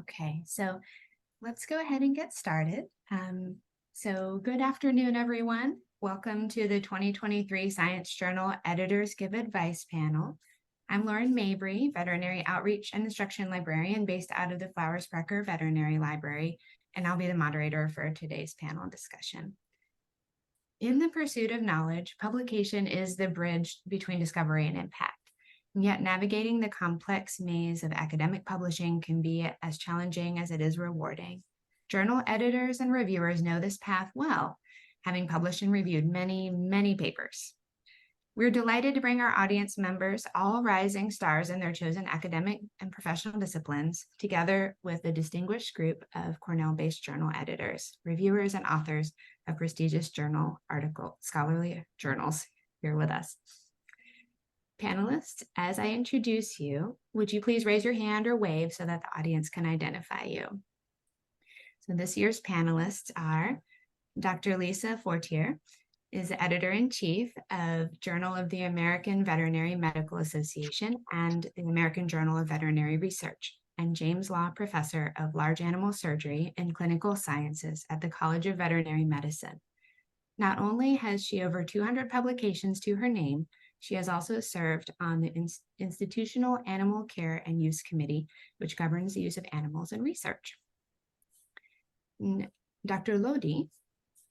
Okay, so let's go ahead and get started. So good afternoon, everyone. Welcome to the 2023 Science Journal Editors Give Advice panel. I'm Lauren Mabry, Veterinary Outreach and Instruction Librarian based out of the Flowers-Sprecher Veterinary Library, and I'll be the moderator for today's panel discussion. In the pursuit of knowledge, publication is the bridge between discovery and impact. And yet navigating the complex maze of academic publishing can be as challenging as it is rewarding. Journal editors and reviewers know this path well, having published and reviewed many, many papers. We're delighted to bring our audience members, all rising stars in their chosen academic and professional disciplines, together with a distinguished group of Cornell-based journal editors, reviewers, and authors of prestigious scholarly journals here with us. Panelists, as I introduce you, would you please raise your hand or wave so that the audience can identify you? So this year's panelists are Dr. Lisa Fortier, is the editor-in-chief of Journal of the American Veterinary Medical Association and the American Journal of Veterinary Research, and James Law Professor of Large Animal Surgery and Clinical Sciences at the College of Veterinary Medicine. Not only has she over 200 publications to her name, she has also served on the Institutional Animal Care and Use Committee, which governs the use of animals in research. Dr. Lodi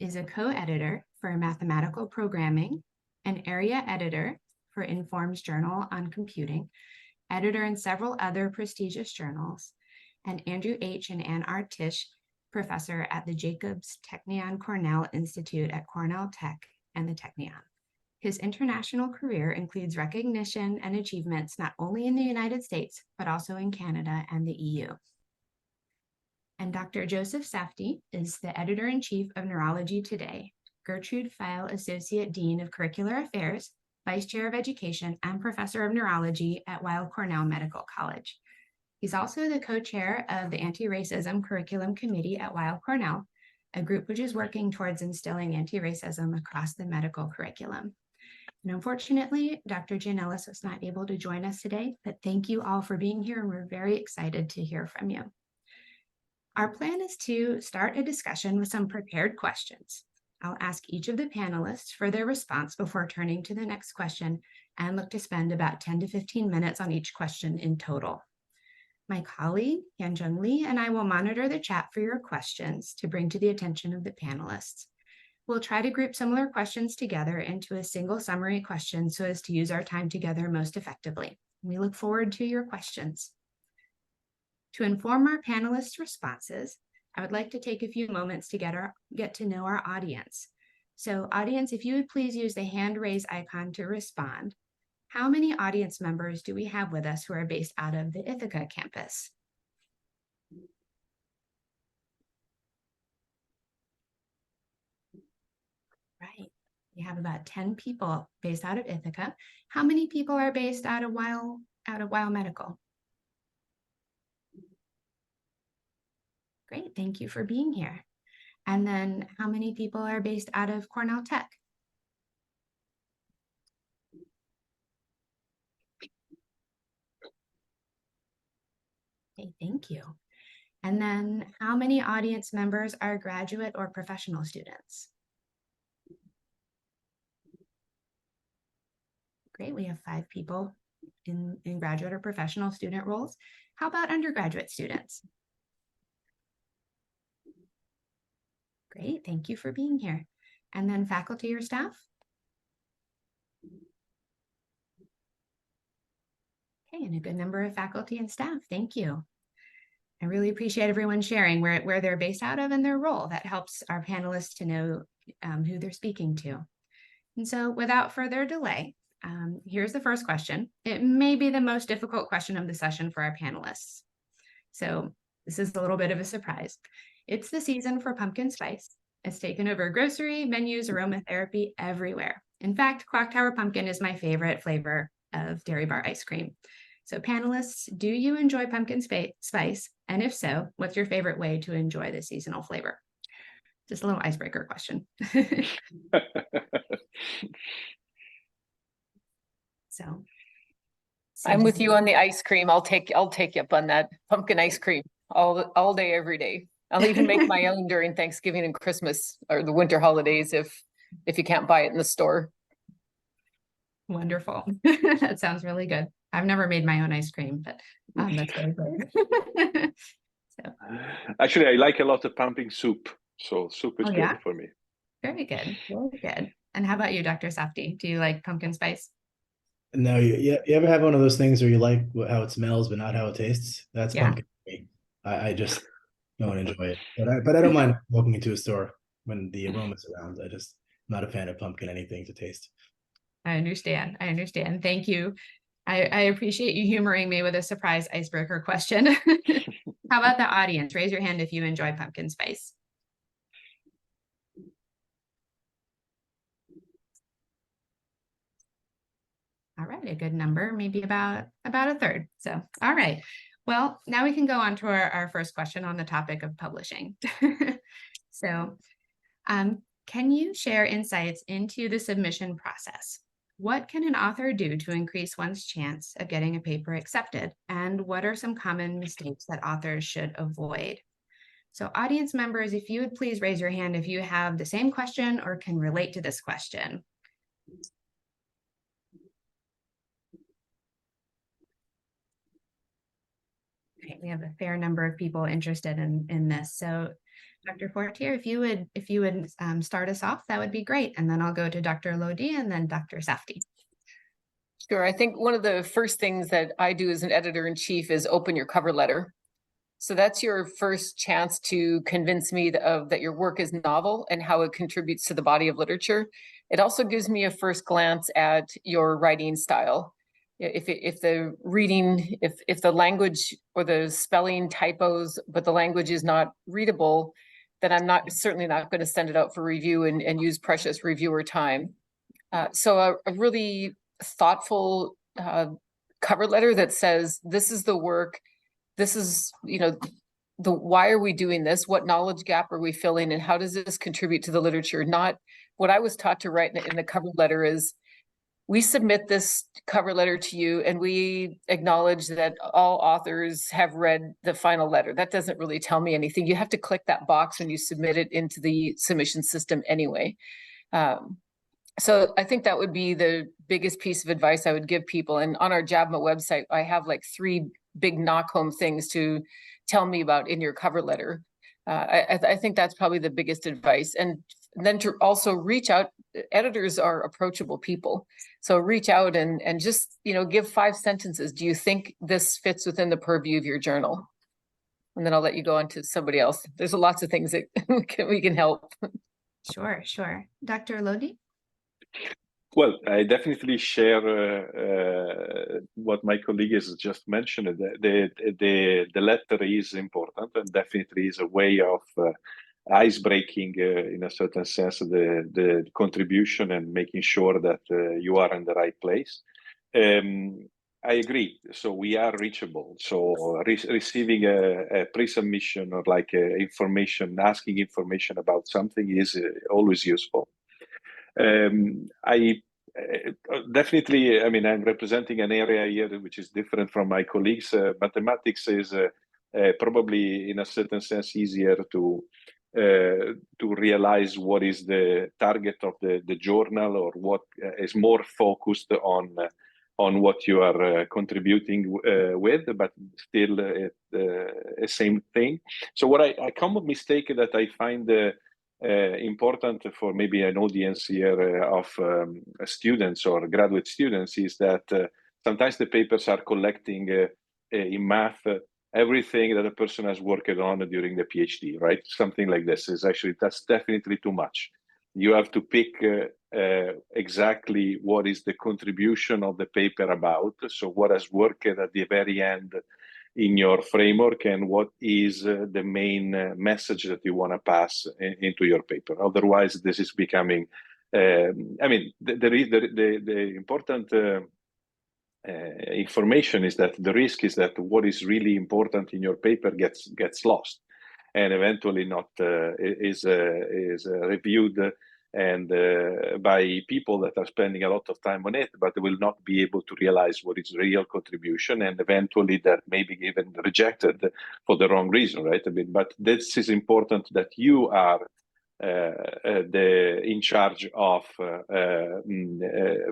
is a co-editor for Mathematical Programming, an area editor for Inform's Journal on Computing, editor in several other prestigious journals, and Andrew H. and Ann R. Tisch, professor at the Jacobs Technion Cornell Institute at Cornell Tech and the Technion. His international career includes recognition and achievements not only in the United States, but also in Canada and the EU. And Dr. Joseph Safdie is the editor-in-chief of Neurology Today, Gertrude Feil Associate Dean of Curricular Affairs, Vice Chair of Education, and Professor of Neurology at Weill Cornell Medical College. He's also the co-chair of the Anti-Racism Curriculum Committee at Weill Cornell, a group which is working towards instilling anti-racism across the medical curriculum. And unfortunately, Dr. Jan Ellis was not able to join us today, but thank you all for being here, and we're very excited to hear from you. Our plan is to start a discussion with some prepared questions. I'll ask each of the panelists for their response before turning to the next question and look to spend about 10 to 15 minutes on each question in total. My colleague, Hyunjung Lee, and I will monitor the chat for your questions to bring to the attention of the panelists. We'll try to group similar questions together into a single summary question so as to use our time together most effectively. We look forward to your questions. To inform our panelists' responses, I would like to take a few moments to get to know our audience. So audience, if you would please use the hand raise icon to respond. How many audience members do we have with us who are based out of the Ithaca campus? Right, we have about 10 people based out of Ithaca. How many people are based out of Weill Medical? Great, thank you for being here. And then how many people are based out of Cornell Tech? Okay, thank you. And then how many audience members are graduate or professional students? Great, we have 5 people in graduate or professional student roles. How about undergraduate students? Great, thank you for being here. And then faculty or staff? Okay, and a good number of faculty and staff, thank you. I really appreciate everyone sharing where they're based out of and their role. That helps our panelists to know who they're speaking to. And so without further delay, here's the first question. It may be the most difficult question of the session for our panelists. So this is a little bit of a surprise. It's the season for pumpkin spice. It's taken over grocery, menus, aromatherapy everywhere. In fact, Clock Tower pumpkin is my favorite flavor of dairy bar ice cream. So panelists, do you enjoy pumpkin spice? And if so, what's your favorite way to enjoy the seasonal flavor? Just a little icebreaker question. So I'm with you on the ice cream. I'll take you up on that pumpkin ice cream. all day, every day. I'll even make my own during Thanksgiving and Christmas or the winter holidays if you can't buy it in the store. Wonderful. That sounds really good. I've never made my own ice cream, but that's really good. So. Actually, I like a lot of pumpkin soup. So soup is good for me. Very good. Very good. And how about you, Dr. Safdie? Do you like pumpkin spice? No, you ever have one of those things where you like how it smells, but not how it tastes? That's pumpkin for me. I just don't enjoy it. But I don't mind walking into a store when the aroma's around. I'm not a fan of pumpkin anything to taste. I understand. Thank you. I appreciate you humoring me with a surprise icebreaker question. How about the audience? Raise your hand if you enjoy pumpkin spice. All right, a good number, maybe about a third. So, all right. Well, now we can go on to our first question on the topic of publishing. So, can you share insights into the submission process? What can an author do to increase one's chance of getting a paper accepted? And what are some common mistakes that authors should avoid? So audience members, if you would please raise your hand if you have the same question or can relate to this question. Okay, we have a fair number of people interested in this. So Dr. Fortier, if you would start us off, that would be great. And then I'll go to Dr. Lodi and then Dr. Safdie. Sure. I think one of the first things that I do as an editor-in-chief is open your cover letter. So that's your first chance to convince me that your work is novel and how it contributes to the body of literature. It also gives me a first glance at your writing style. If the language or the spelling typos, but the language is not readable, then I'm certainly not going to send it out for review and use precious reviewer time. So a really thoughtful cover letter that says, this is the work, this is, why are we doing this? What knowledge gap are we filling? And how does this contribute to the literature? Not what I was taught to write in the cover letter is, we submit this cover letter to you and we acknowledge that all authors have read the final letter. That doesn't really tell me anything. You have to click that box when you submit it into the submission system anyway. So I think that would be the biggest piece of advice I would give people. And on our JABMA website, I have like 3 big knock-home things to tell me about in your cover letter. I think that's probably the biggest advice. And then to also reach out. Editors are approachable people. So reach out and just, give 5 sentences. Do you think this fits within the purview of your journal? And then I'll let you go on to somebody else. There's lots of things that we can help. Sure. Dr. Lodi? Well, I definitely share what my colleague has just mentioned. The letter is important and definitely is a way of ice-breaking, in a certain sense, the contribution and making sure that you are in the right place. I agree. So we are reachable. So receiving a pre-submission or like asking information about something is always useful. Definitely, I'm representing an area here which is different from my colleagues. Mathematics is probably, in a certain sense, easier to realize what is the target of the journal, or what is more focused on what you are contributing with, but still the same thing. So what a common mistake that I find important for maybe an audience here of students or graduate students is that sometimes the papers are collecting in math everything that a person has worked on during the PhD, right? Something like this that's definitely too much. You have to pick exactly what is the contribution of the paper about. So what has worked at the very end in your framework, and what is the main message that you want to pass into your paper. Otherwise, this is becoming, the important information is that the risk is that what is really important in your paper gets lost, and eventually not is reviewed and by people that are spending a lot of time on it, but they will not be able to realize what is real contribution, and eventually that may be even rejected for the wrong reason, right? I mean, but this is important that you are in charge of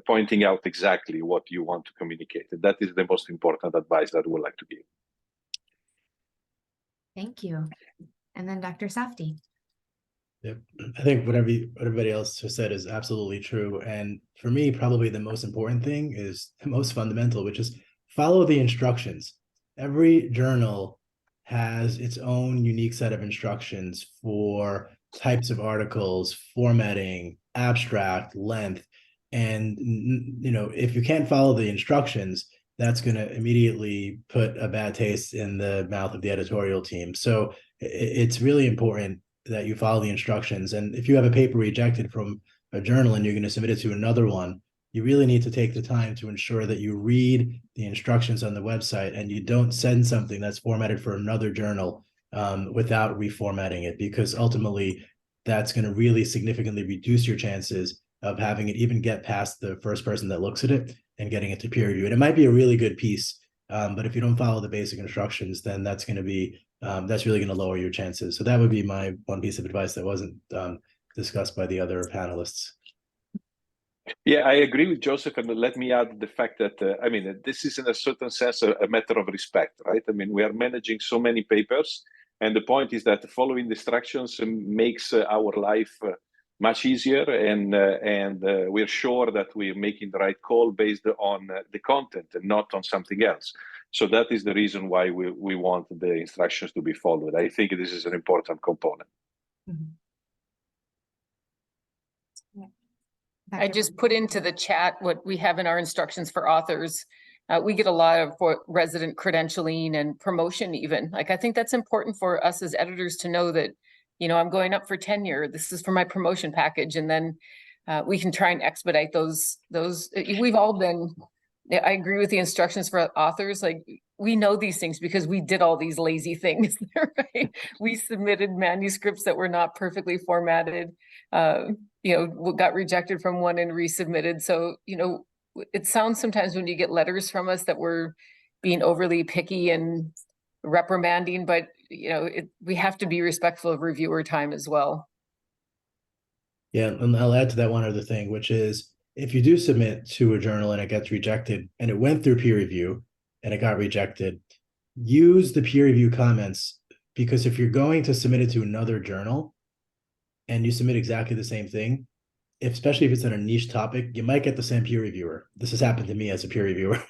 pointing out exactly what you want to communicate. That is the most important advice that I would like to give. Thank you. And then Dr. Safdie. Yep. I think what everybody else has said is absolutely true. And for me, probably the most important thing is the most fundamental, which is follow the instructions. Every journal has its own unique set of instructions for types of articles, formatting, abstract, length. And, you know, if you can't follow the instructions, that's going to immediately put a bad taste in the mouth of the editorial team. So it's really important that you follow the instructions. And if you have a paper rejected from a journal and you're going to submit it to another one, you really need to take the time to ensure that you read the instructions on the website and you don't send something that's formatted for another journal without reformatting it, because ultimately that's going to really significantly reduce your chances of having it even get past the first person that looks at it and getting it to peer review. And it might be a really good piece, but if you don't follow the basic instructions, then that's going to be that's really going to lower your chances. So that would be my one piece of advice that wasn't discussed by the other panelists. Yeah, I agree with Joseph, and let me add the fact that I mean, this is in a certain sense a matter of respect, right? I mean, we are managing so many papers, and the point is that following the instructions makes our life much easier, and we're sure that we're making the right call based on the content and not on something else. So that is the reason why we want the instructions to be followed. I think this is an important component. Mm-hmm. I just put into the chat what we have in our instructions for authors. We get a lot of resident credentialing and promotion even. Like, I think that's important for us as editors to know that, you know, I'm going up for tenure. This is for my promotion package. And then we can try and expedite those. We've all been, I agree with the instructions for authors. Like, we know these things because we did all these lazy things, right? We submitted manuscripts that were not perfectly formatted. You know, got rejected from one and resubmitted. So, you know, it sounds sometimes when you get letters from us that we're being overly picky and reprimanding, but, you know, we have to be respectful of reviewer time as well. Yeah, and I'll add to that one other thing, which is if you do submit to a journal and it gets rejected and it went through peer review and it got rejected, use the peer review comments, because if you're going to submit it to another journal and you submit exactly the same thing, especially if it's on a niche topic, you might get the same peer reviewer. This has happened to me as a peer reviewer.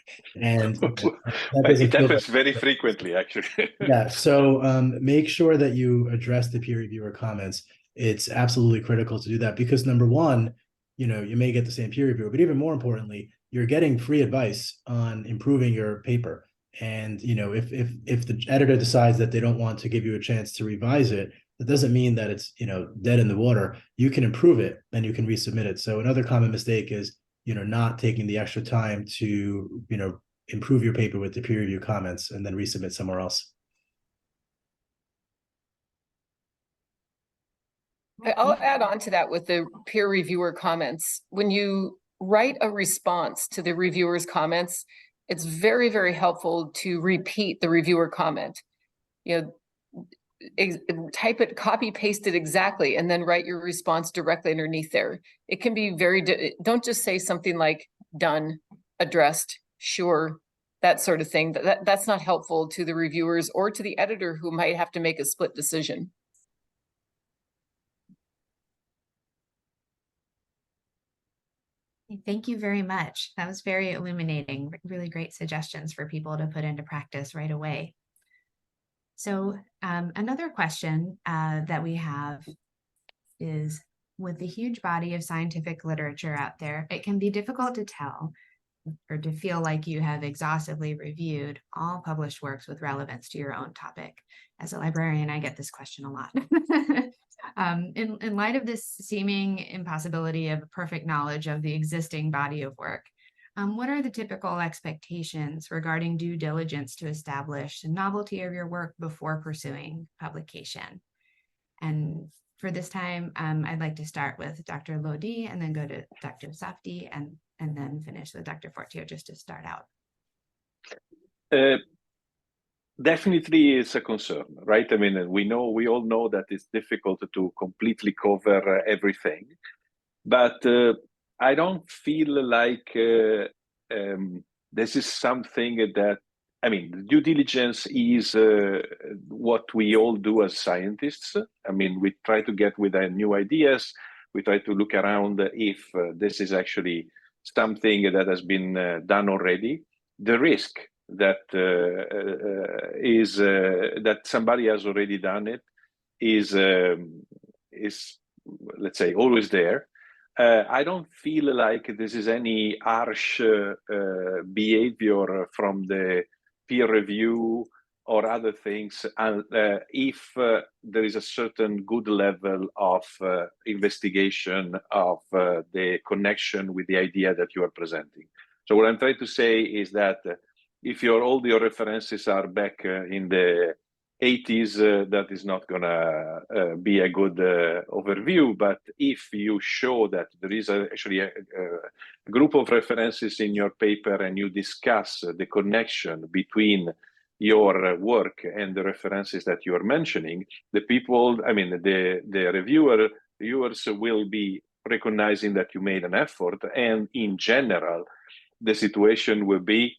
And it happens very frequently, actually. Yeah, so make sure that you address the peer reviewer comments. It's absolutely critical to do that because, number one, you know, you may get the same peer reviewer, but even more importantly, you're getting free advice on improving your paper. And, you know, if the editor decides that they don't want to give you a chance to revise it, that doesn't mean that it's, you know, dead in the water. You can improve it and you can resubmit it. So another common mistake is, you know, not taking the extra time to, you know, improve your paper with the peer review comments and then resubmit somewhere else. I'll add on to that with the peer reviewer comments. When you write a response to the reviewer's comments, it's very, very helpful to repeat the reviewer comment. You know, type it, copy paste it exactly, and then write your response directly underneath there. It can be very, don't just say something like done, addressed, sure, that sort of thing. That's not helpful to the reviewers or to the editor who might have to make a split decision. Thank you very much. That was very illuminating. Really great suggestions for people to put into practice right away. So another question that we have is, with the huge body of scientific literature out there, it can be difficult to tell or to feel like you have exhaustively reviewed all published works with relevance to your own topic. As a librarian, I get this question a lot. In light of this seeming impossibility of perfect knowledge of the existing body of work, what are the typical expectations regarding due diligence to establish the novelty of your work before pursuing publication? And for this time, I'd like to start with Dr. Lodi and then go to Dr. Safdie and then finish with Dr. Fortier just to start out. Definitely it's a concern, right? I mean, we all know that it's difficult to completely cover everything, but I don't feel like this is something that, I mean, due diligence is what we all do as scientists. I mean, we try to get with new ideas. We try to look around if this is actually something that has been done already. The risk that is that somebody has already done it is let's say always there. I don't feel like this is any harsh behavior from the peer review or other things, if there is a certain good level of investigation of the connection with the idea that you are presenting. So what I'm trying to say is that if all your references are back in the 80s, that is not going to be a good overview. But if you show that there is actually a group of references in your paper and you discuss the connection between your work and the references that you are mentioning, the people, I mean, the reviewers will be recognizing that you made an effort. And in general, the situation will be,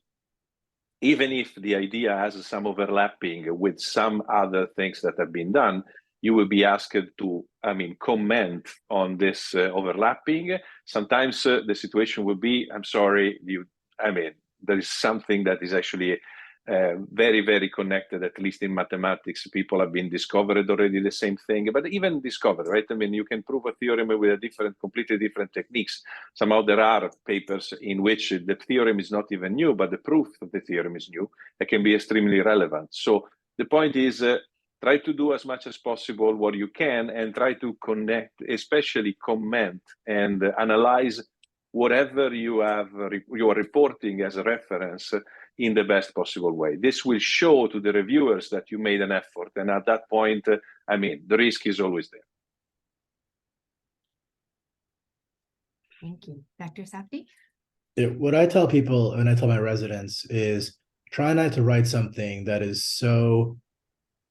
even if the idea has some overlapping with some other things that have been done, you will be asked to, I mean, comment on this overlapping. Sometimes the situation will be, I'm sorry, there is something that is actually very, very connected, at least in mathematics. People have been discovered already the same thing, but even discovered, right? I mean, you can prove a theorem with completely different techniques. Somehow there are papers in which the theorem is not even new, but the proof of the theorem is new. It can be extremely relevant. So the point is, try to do as much as possible what you can and try to connect, especially comment and analyze whatever you are reporting as a reference in the best possible way. This will show to the reviewers that you made an effort. And at that point, I mean, the risk is always there. Thank you. Dr. Safdie? What I tell people, and I tell my residents, is try not to write something that is so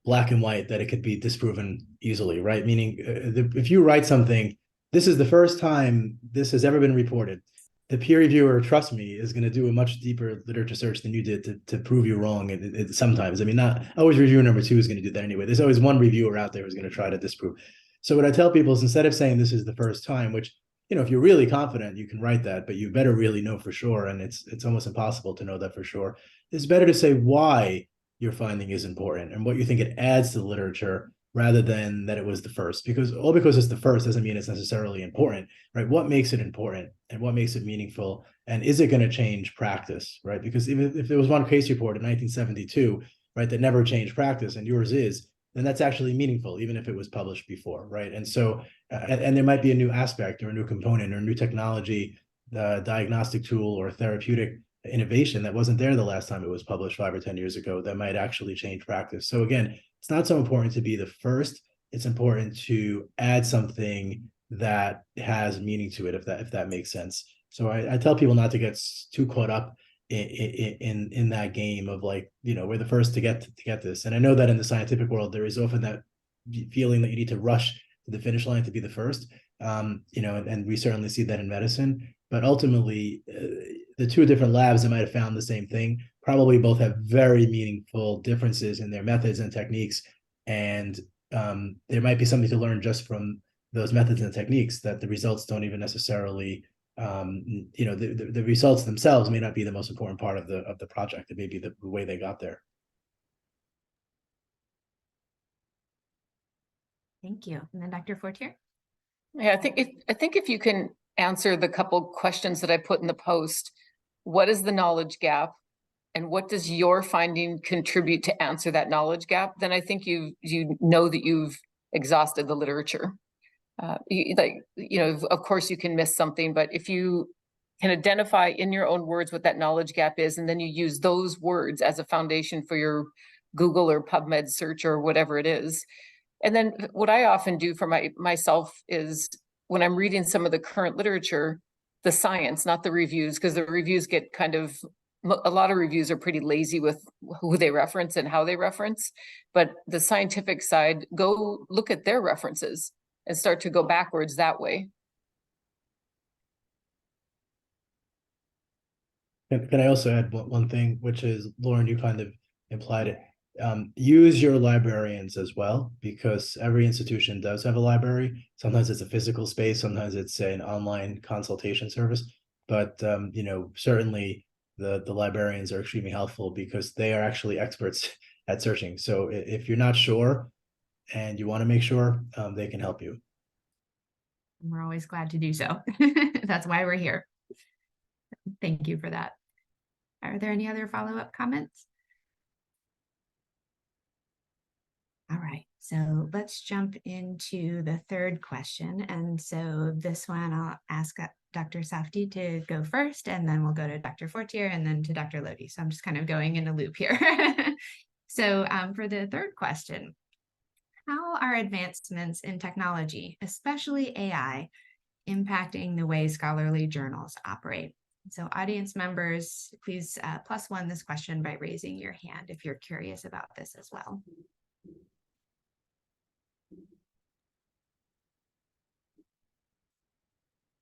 black and white that it could be disproven easily, right? Meaning, if you write something, this is the first time this has ever been reported, the peer reviewer, trust me, is going to do a much deeper literature search than you did to prove you wrong. Sometimes, I mean, not always reviewer number 2 is going to do that anyway. There's always one reviewer out there who's going to try to disprove. So what I tell people is, instead of saying this is the first time, which, you know, if you're really confident, you can write that, but you better really know for sure. And it's almost impossible to know that for sure. It's better to say why your finding is important and what you think it adds to the literature, rather than that it was the first, because it's the first doesn't mean it's necessarily important, right? What makes it important and what makes it meaningful? And is it going to change practice, right? Because even if there was one case report in 1972, right, that never changed practice, and yours is, then that's actually meaningful, even if it was published before, right? And so, and there might be a new aspect or a new component or a new technology, diagnostic tool or therapeutic innovation that wasn't there the last time it was published 5 or 10 years ago that might actually change practice. So again, it's not so important to be the first. It's important to add something that has meaning to it, if that makes sense. So I tell people not to get too caught up in that game of, like, you know, we're the first to get this. And I know that in the scientific world, there is often that feeling that you need to rush to the finish line to be the first. You know, and we certainly see that in medicine. But ultimately, the two different labs that might have found the same thing probably both have very meaningful differences in their methods and techniques. And there might be something to learn just from those methods and techniques, that the results don't even necessarily, you know, the results themselves may not be the most important part of the project. It may be the way they got there. Thank you. And then Dr. Fortier? Yeah, I think if you can answer the couple questions that I put in the post, what is the knowledge gap and what does your finding contribute to answer that knowledge gap? Then I think you know that you've exhausted the literature. Of course you can miss something, but if you can identify in your own words what that knowledge gap is, and then you use those words as a foundation for your Google or PubMed search or whatever it is, And then what I often do for myself is when I'm reading some of the current literature, the science, not the reviews, because the reviews get kind of, a lot of reviews are pretty lazy with who they reference and how they reference. But the scientific side, go look at their references and start to go backwards that way. Can I also add one thing, which is, Lauren, you kind of implied it. Use your librarians as well, because every institution does have a library. Sometimes it's a physical space, sometimes it's an online consultation service. But you know, certainly the librarians are extremely helpful because they are actually experts at searching. So if you're not sure and you want to make sure, they can help you. We're always glad to do so. That's why we're here. Thank you for that. Are there any other follow-up comments? All right, so let's jump into the third question. And so this one, I'll ask Dr. Safdie to go first, and then we'll go to Dr. Fortier and then to Dr. Lodi. So I'm just kind of going in a loop here. So for the third question, how are advancements in technology, especially AI, impacting the way scholarly journals operate? So audience members, please +1 this question by raising your hand if you're curious about this as well.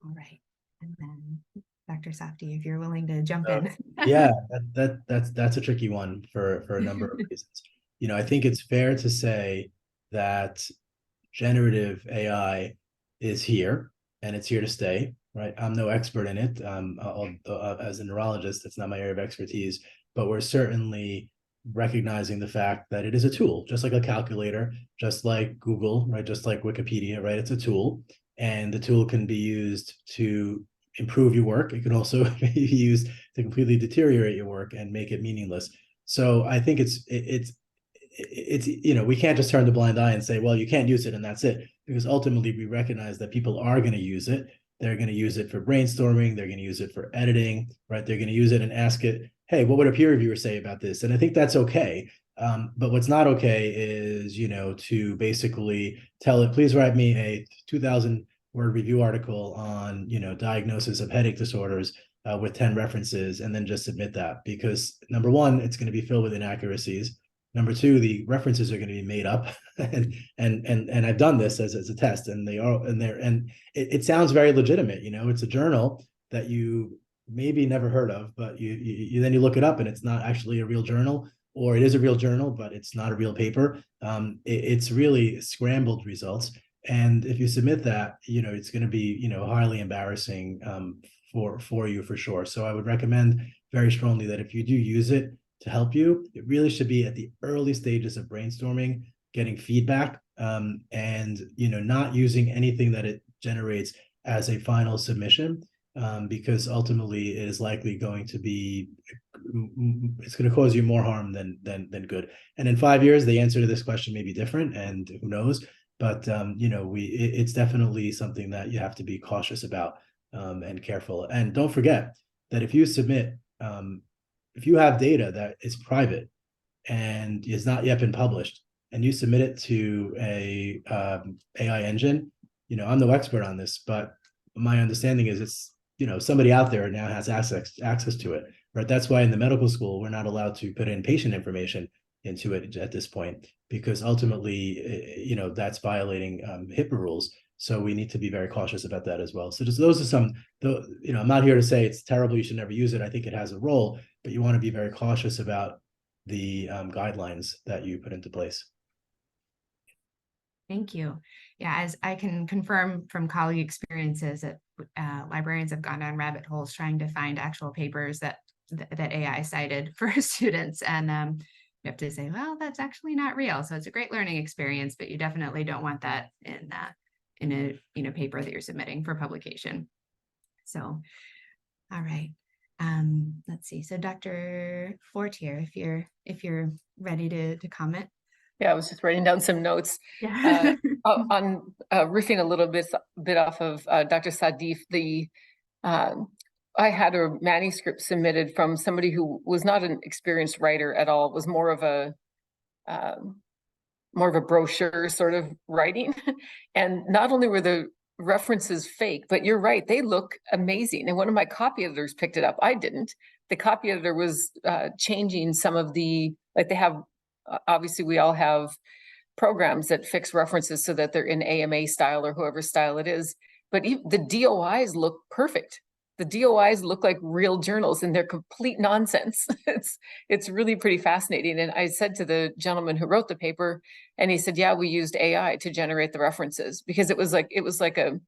All right, and then Dr. Safdie, if you're willing to jump in. Yeah, that's a tricky one for a number of reasons. You know, I think it's fair to say that generative AI is here and it's here to stay, right? I'm no expert in it. As a neurologist, that's not my area of expertise, but we're certainly recognizing the fact that it is a tool, just like a calculator, just like Google, right? Just like Wikipedia, right? It's a tool, and the tool can be used to improve your work. It can also be used to completely deteriorate your work and make it meaningless. So I think it's you know, we can't just turn the blind eye and say, well, you can't use it and that's it, because ultimately we recognize that people are going to use it. They're going to use it for brainstorming, they're going to use it for editing, right? They're going to use it and ask it, hey, what would a peer reviewer say about this? And I think that's okay. But what's not okay is, you know, to basically tell it, please write me a 2,000 word review article on, you know, diagnosis of headache disorders with 10 references, and then just submit that, because number one, it's going to be filled with inaccuracies. Number two, the references are going to be made up, and I've done this as a test, and it sounds very legitimate. You know, it's a journal that you maybe never heard of, but you then you look it up, and it's not actually a real journal, or it is a real journal, but it's not a real paper. It's really scrambled results, and if you submit that, you know, it's going to be, you know, highly embarrassing for you for sure. So I would recommend very strongly that if you do use it to help you, it really should be at the early stages of brainstorming, getting feedback, and, you know, not using anything that it generates as a final submission, because ultimately it is likely going to be, it's going to cause you more harm than good. And in 5 years, the answer to this question may be different, and who knows? But you know, it's definitely something that you have to be cautious about, and careful. And don't forget that if you submit, if you have data that is private and is not yet been published, and you submit it to a AI engine, you know, I'm no expert on this, but my understanding is it's, you know, somebody out there now has access to it, right? That's why in the medical school, we're not allowed to put in patient information into it at this point, because ultimately, you know, that's violating HIPAA rules. So we need to be very cautious about that as well. So just, those are some, you know, I'm not here to say it's terrible, you should never use it. I think it has a role, but you want to be very cautious about the guidelines that you put into place. Thank you. Yeah, as I can confirm from colleague experiences, that librarians have gone down rabbit holes trying to find actual papers that AI cited for students, and you have to say, well, that's actually not real. So it's a great learning experience, but you definitely don't want that in a paper that you're submitting for publication. So, all right. Let's see. So Dr. Fortier, if you're ready to comment. Yeah, I was just writing down some notes. Yeah. On riffing a little bit off of Dr. Sadif. I had a manuscript submitted from somebody who was not an experienced writer at all. It was more of a more of a brochure sort of writing. And not only were the references fake, but you're right, they look amazing. And one of my copy editors picked it up. I didn't. The copy editor was changing some of the, like they have, obviously we all have programs that fix references so that they're in AMA style or whoever style it is. But the DOIs look perfect. The DOIs look like real journals and they're complete nonsense. It's really pretty fascinating. And I said to the gentleman who wrote the paper, and he said, yeah, we used AI to generate the references, because it was like a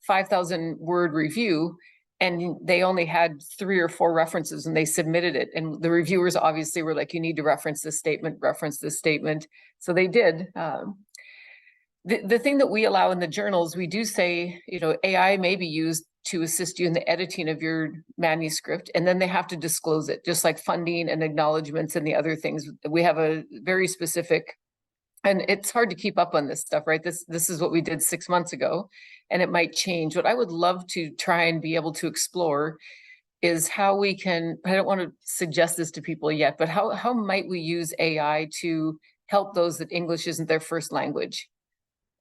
5,000 word review, and they only had 3 or 4 references, and they submitted it. And the reviewers obviously were like, you need to reference this statement, reference this statement. So they did. The thing that we allow in the journals, we do say, you know, AI may be used to assist you in the editing of your manuscript, and then they have to disclose it, just like funding and acknowledgements and the other things. We have a very specific, and it's hard to keep up on this stuff, right? This is what we did 6 months ago, and it might change. What I would love to try and be able to explore is how we can, I don't want to suggest this to people yet, but how might we use AI to help those that English isn't their first language?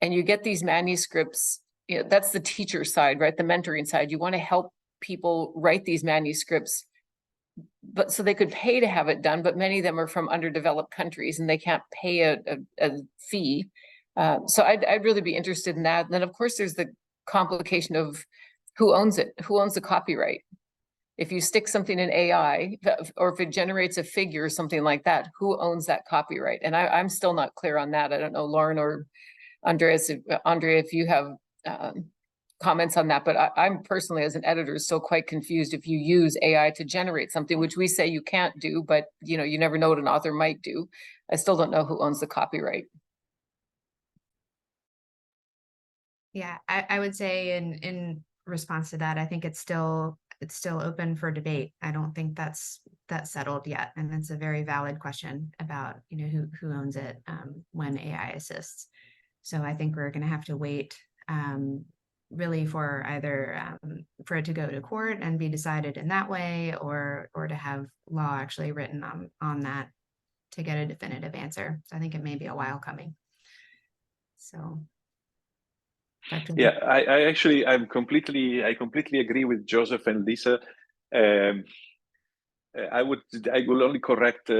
And you get these manuscripts, you know, that's the teacher side, right? The mentoring side. You want to help people write these manuscripts, but so they could pay to have it done, but many of them are from underdeveloped countries and they can't pay a fee. So I'd really be interested in that. And then of course there's the complication of who owns it, who owns the copyright. If you stick something in AI, or if it generates a figure or something like that, who owns that copyright? And I'm still not clear on that. I don't know, Lauren or Andrea, if you have comments on that, but I'm personally, as an editor, still quite confused. If you use AI to generate something, which we say you can't do, but you know, you never know what an author might do. I still don't know who owns the copyright. Yeah, I would say in response to that, I think it's still open for debate. I don't think that's settled yet, and that's a very valid question about, you know, who owns it when AI assists. So I think we're going to have to wait really for either for it to go to court and be decided in that way, or to have law actually written on that to get a definitive answer. So I think it may be a while coming. So. Yeah, I completely agree with Joseph and Lisa. I will only correct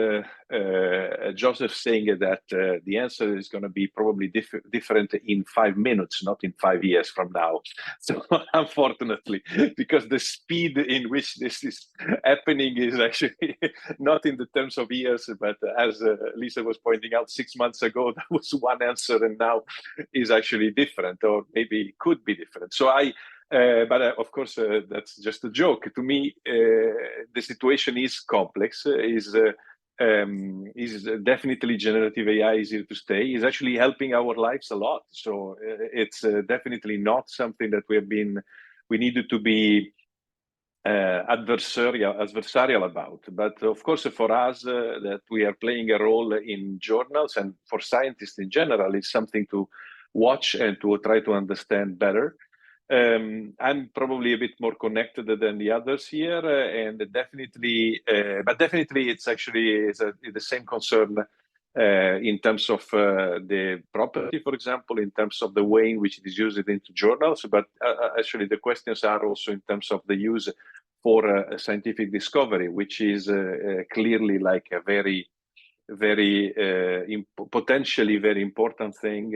Joseph saying that the answer is going to be probably different in 5 minutes, not in 5 years from now. So unfortunately, because the speed in which this is happening is actually not in the terms of years, but as Lisa was pointing out, 6 months ago, that was one answer, and now is actually different, or maybe could be different. So but of course, that's just a joke. To me, the situation is complex. Is definitely generative AI is here to stay. Is actually helping our lives a lot. So it's definitely not something that we needed to be adversarial about. But of course, for us, that we are playing a role in journals, and for scientists in general, it's something to watch and to try to understand better. I'm probably a bit more connected than the others here, and definitely it's actually the same concern in terms of the property, for example, in terms of the way in which it is used into journals, but actually the questions are also in terms of the use for scientific discovery, which is clearly like a very potentially very important thing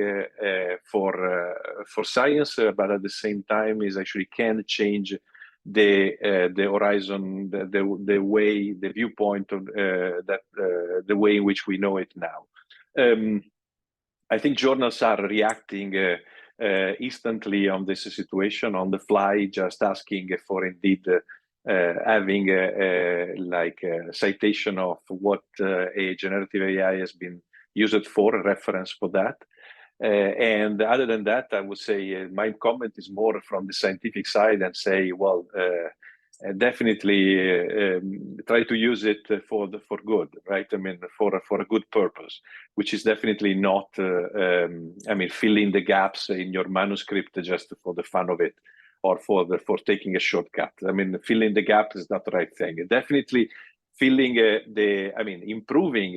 for science, but at the same time is actually can change the horizon, the way, the viewpoint of the way in which we know it now. I think journals are reacting instantly on this situation on the fly, just asking for indeed having like a citation of what a generative AI has been used for, a reference for that. And other than that, I would say my comment is more from the scientific side and say, well, definitely try to use it for good, right? I mean, for a good purpose, which is definitely not, I mean, filling the gaps in your manuscript just for the fun of it, or for taking a shortcut. I mean, filling the gap is not the right thing. Definitely filling improving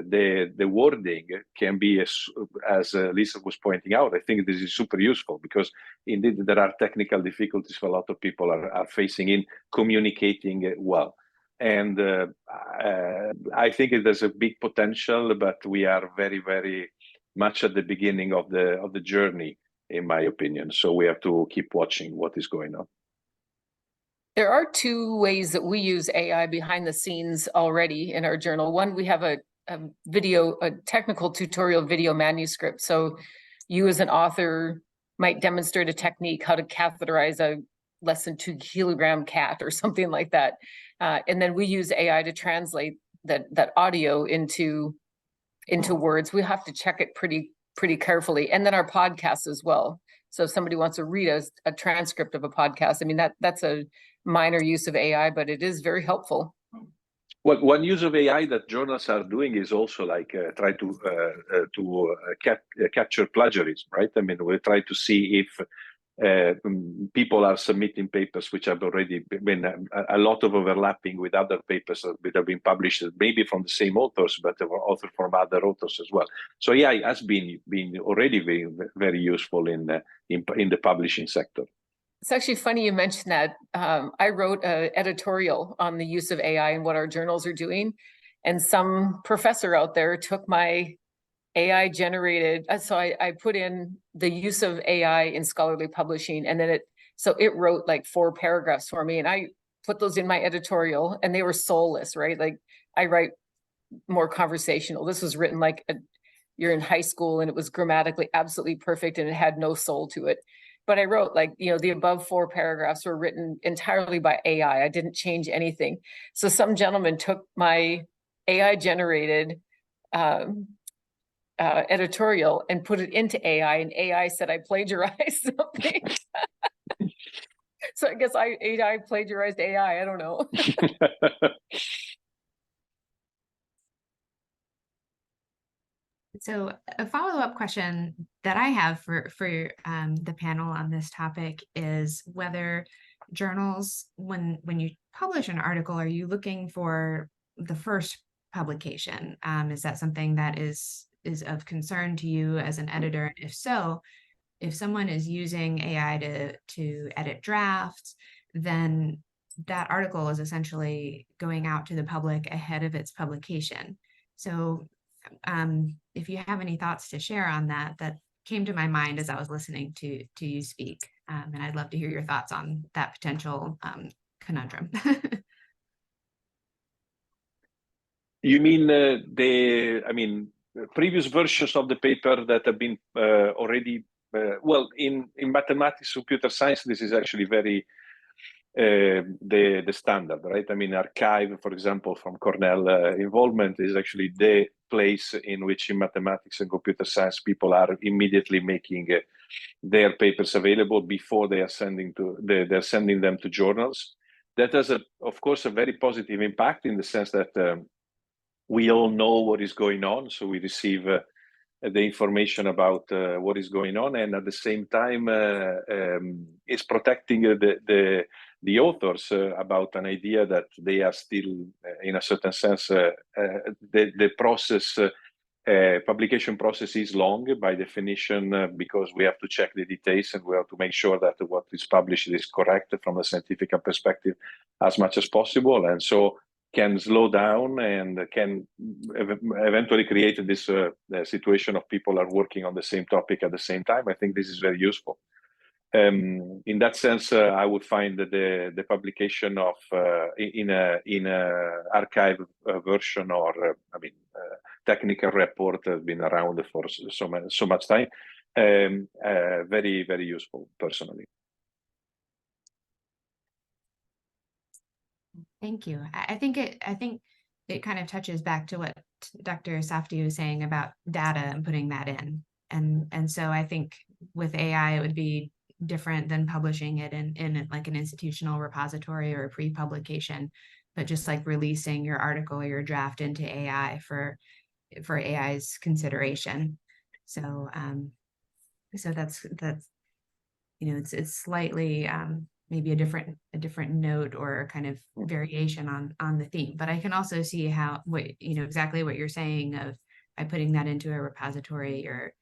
the wording can be, as Lisa was pointing out. I think this is super useful because indeed there are technical difficulties a lot of people are facing in communicating well. And I think there's a big potential, but we are very, very much at the beginning of the journey, in my opinion. So we have to keep watching what is going on. There are two ways that we use AI behind the scenes already in our journal. One, we have a technical tutorial video manuscript. So you as an author might demonstrate a technique, how to catheterize a less than 2 kilogram cat or something like that. And then we use AI to translate that audio into words. We have to check it pretty carefully. And then our podcasts as well. So if somebody wants to read a transcript of a podcast, I mean, that's a minor use of AI, but it is very helpful. Well, one use of AI that journals are doing is also like try to capture plagiarism, right? I mean, we try to see if people are submitting papers which have already been a lot of overlapping with other papers that have been published, maybe from the same authors, but author from other authors as well. So yeah, it has been already very useful in the publishing sector. It's actually funny you mentioned that. I wrote an editorial on the use of AI and what our journals are doing, and some professor out there took my AI generated, so I put in the use of AI in scholarly publishing, and then it wrote like 4 paragraphs for me, and I put those in my editorial, and they were soulless, right? Like I write more conversational. This was written like you're in high school, and it was grammatically absolutely perfect, and it had no soul to it. But I wrote like, the above 4 paragraphs were written entirely by AI. I didn't change anything. So some gentleman took my AI generated editorial and put it into AI, and AI said I plagiarized something. So I guess AI plagiarized AI. I don't know. So a follow-up question that I have for the panel on this topic is whether journals, when you publish an article, are you looking for the first publication? Is that something that is of concern to you as an editor? And if so, if someone is using AI to edit drafts, then that article is essentially going out to the public ahead of its publication. So if you have any thoughts to share on that came to my mind as I was listening to you speak, and I'd love to hear your thoughts on that potential conundrum. You mean previous versions of the paper that have been already well in mathematics, computer science? This is actually very the standard, right? I mean, archive, for example, from Cornell involvement is actually the place in which in mathematics and computer science people are immediately making their papers available before they are sending them to journals. That has, of course, a very positive impact in the sense that we all know what is going on, so we receive the information about what is going on, and at the same time it's protecting the authors about an idea that they are still, in a certain sense, the process, publication process is long by definition, because we have to check the details and we have to make sure that what is published is correct from a scientific perspective as much as possible, and so can slow down and can eventually create this situation of people are working on the same topic at the same time. I think this is very useful. In that sense, I would find that the publication of in a archive version or technical report has been around for so much time. Very, very useful personally. Thank you. I think it kind of touches back to what Dr. Safdie was saying about data and putting that in. And so I think with AI, it would be different than publishing it in like an institutional repository or a pre-publication, but just like releasing your article or your draft into AI for AI's consideration. So so that's it's slightly maybe a different note or kind of variation on the theme. But I can also see how exactly what you're saying of by putting that into a repository, or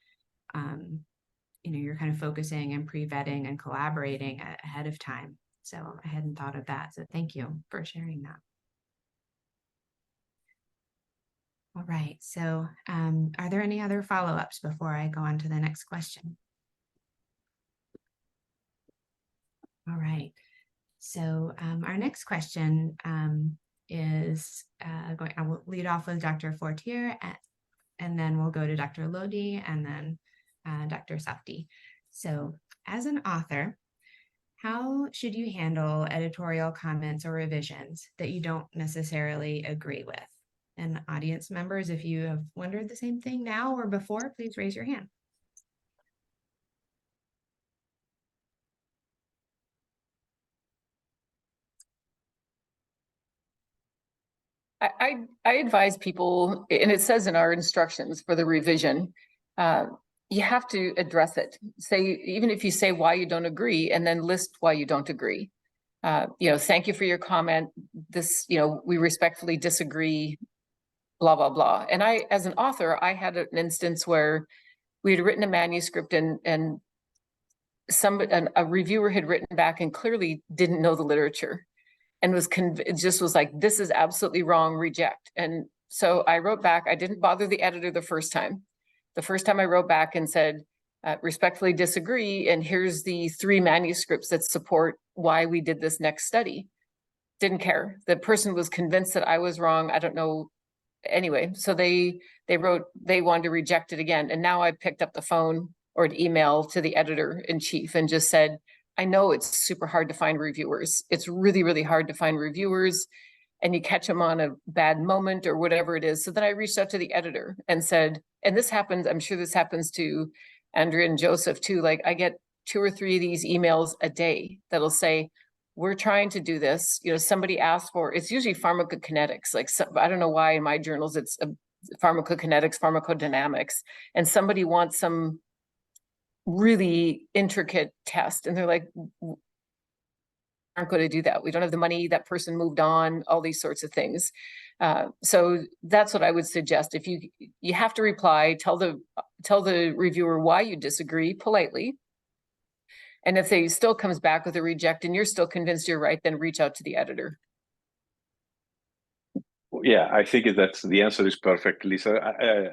you're kind of focusing and pre-vetting and collaborating ahead of time. So I hadn't thought of that. So thank you for sharing that. All right. So are there any other follow-ups before I go on to the next question? All right. So our next question is I will lead off with Dr. Fortier, and then we'll go to Dr. Lodi, and then Dr. Safdie. So as an author, how should you handle editorial comments or revisions that you don't necessarily agree with? And audience members, if you have wondered the same thing now or before, please raise your hand. I advise people, and it says in our instructions for the revision, you have to address it. Even if you say why you don't agree, and then list why you don't agree. Thank you for your comment. This, we respectfully disagree, blah, blah, blah. And I, as an author, I had an instance where we had written a manuscript, and a reviewer had written back and clearly didn't know the literature, and just was like, this is absolutely wrong, reject. And so I wrote back. I didn't bother the editor the first time. The first time I wrote back and said, respectfully disagree, and here's the 3 manuscripts that support why we did this next study. Didn't care. The person was convinced that I was wrong. I don't know. Anyway, so they wrote, they wanted to reject it again. And now I picked up the phone or an email to the editor-in-chief and just said, I know it's super hard to find reviewers. It's really, really hard to find reviewers, and you catch them on a bad moment or whatever it is. So then I reached out to the editor and said, and this happens, I'm sure this happens to Andrea and Joseph too. Like, I get 2 or 3 of these emails a day that'll say, we're trying to do this. Somebody asked for, it's usually pharmacokinetics. Like, I don't know why in my journals it's pharmacokinetics, pharmacodynamics, and somebody wants some really intricate test, and they're like, aren't going to do that. We don't have the money. That person moved on, all these sorts of things. So that's what I would suggest. If you have to reply, tell the reviewer why you disagree politely. And if they still comes back with a reject and you're still convinced you're right, then reach out to the editor. Yeah, I think that's the answer is perfect, Lisa.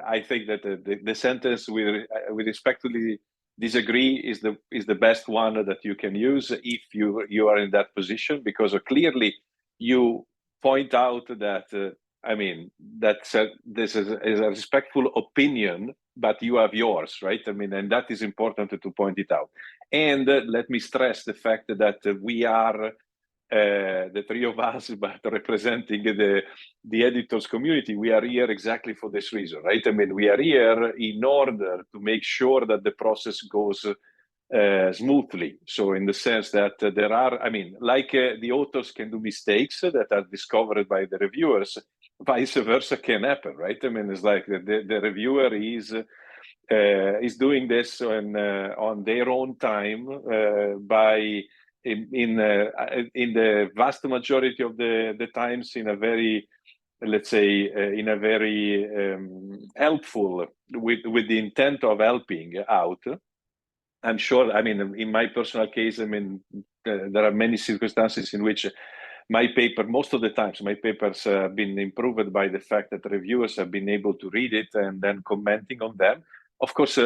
I think that the sentence with respectfully disagree is the best one that you can use if you are in that position, because clearly you point out that this is a respectful opinion, but you have yours, right? And that is important to point it out. And let me stress the fact that we are the 3 of us, but representing the editors community, we are here exactly for this reason, right? We are here in order to make sure that the process goes smoothly. So in the sense that there are, the authors can do mistakes that are discovered by the reviewers, vice versa can happen, right? It's like the reviewer is doing this on their own time in the vast majority of the times in a very, let's say, in a very helpful, with the intent of helping out. I'm sure, in my personal case, there are many circumstances in which most of the times, my papers have been improved by the fact that reviewers have been able to read it and then commenting on them. Of course,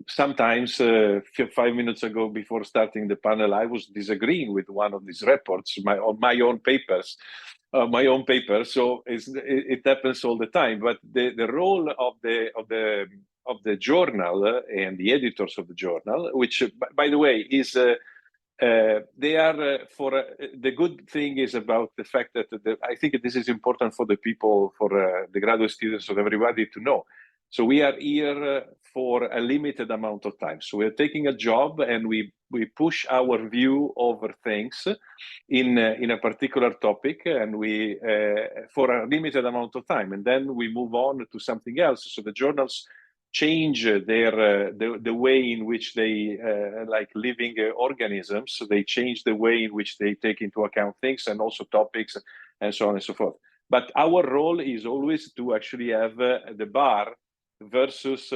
sometimes 5 minutes ago, before starting the panel, I was disagreeing with one of these reports on my own papers. So it happens all the time. But the role of the journal and the editors of the journal, which, by the way, is they are the good thing is about the fact that I think this is important for the people, for the graduate students, of everybody to know. So we are here for a limited amount of time. So we're taking a job and we push our view over things in a particular topic, and we for a limited amount of time, and then we move on to something else. So the journals change the way in which they like living organisms. So they change the way in which they take into account things and also topics and so on and so forth. But our role is always to actually have the bar versus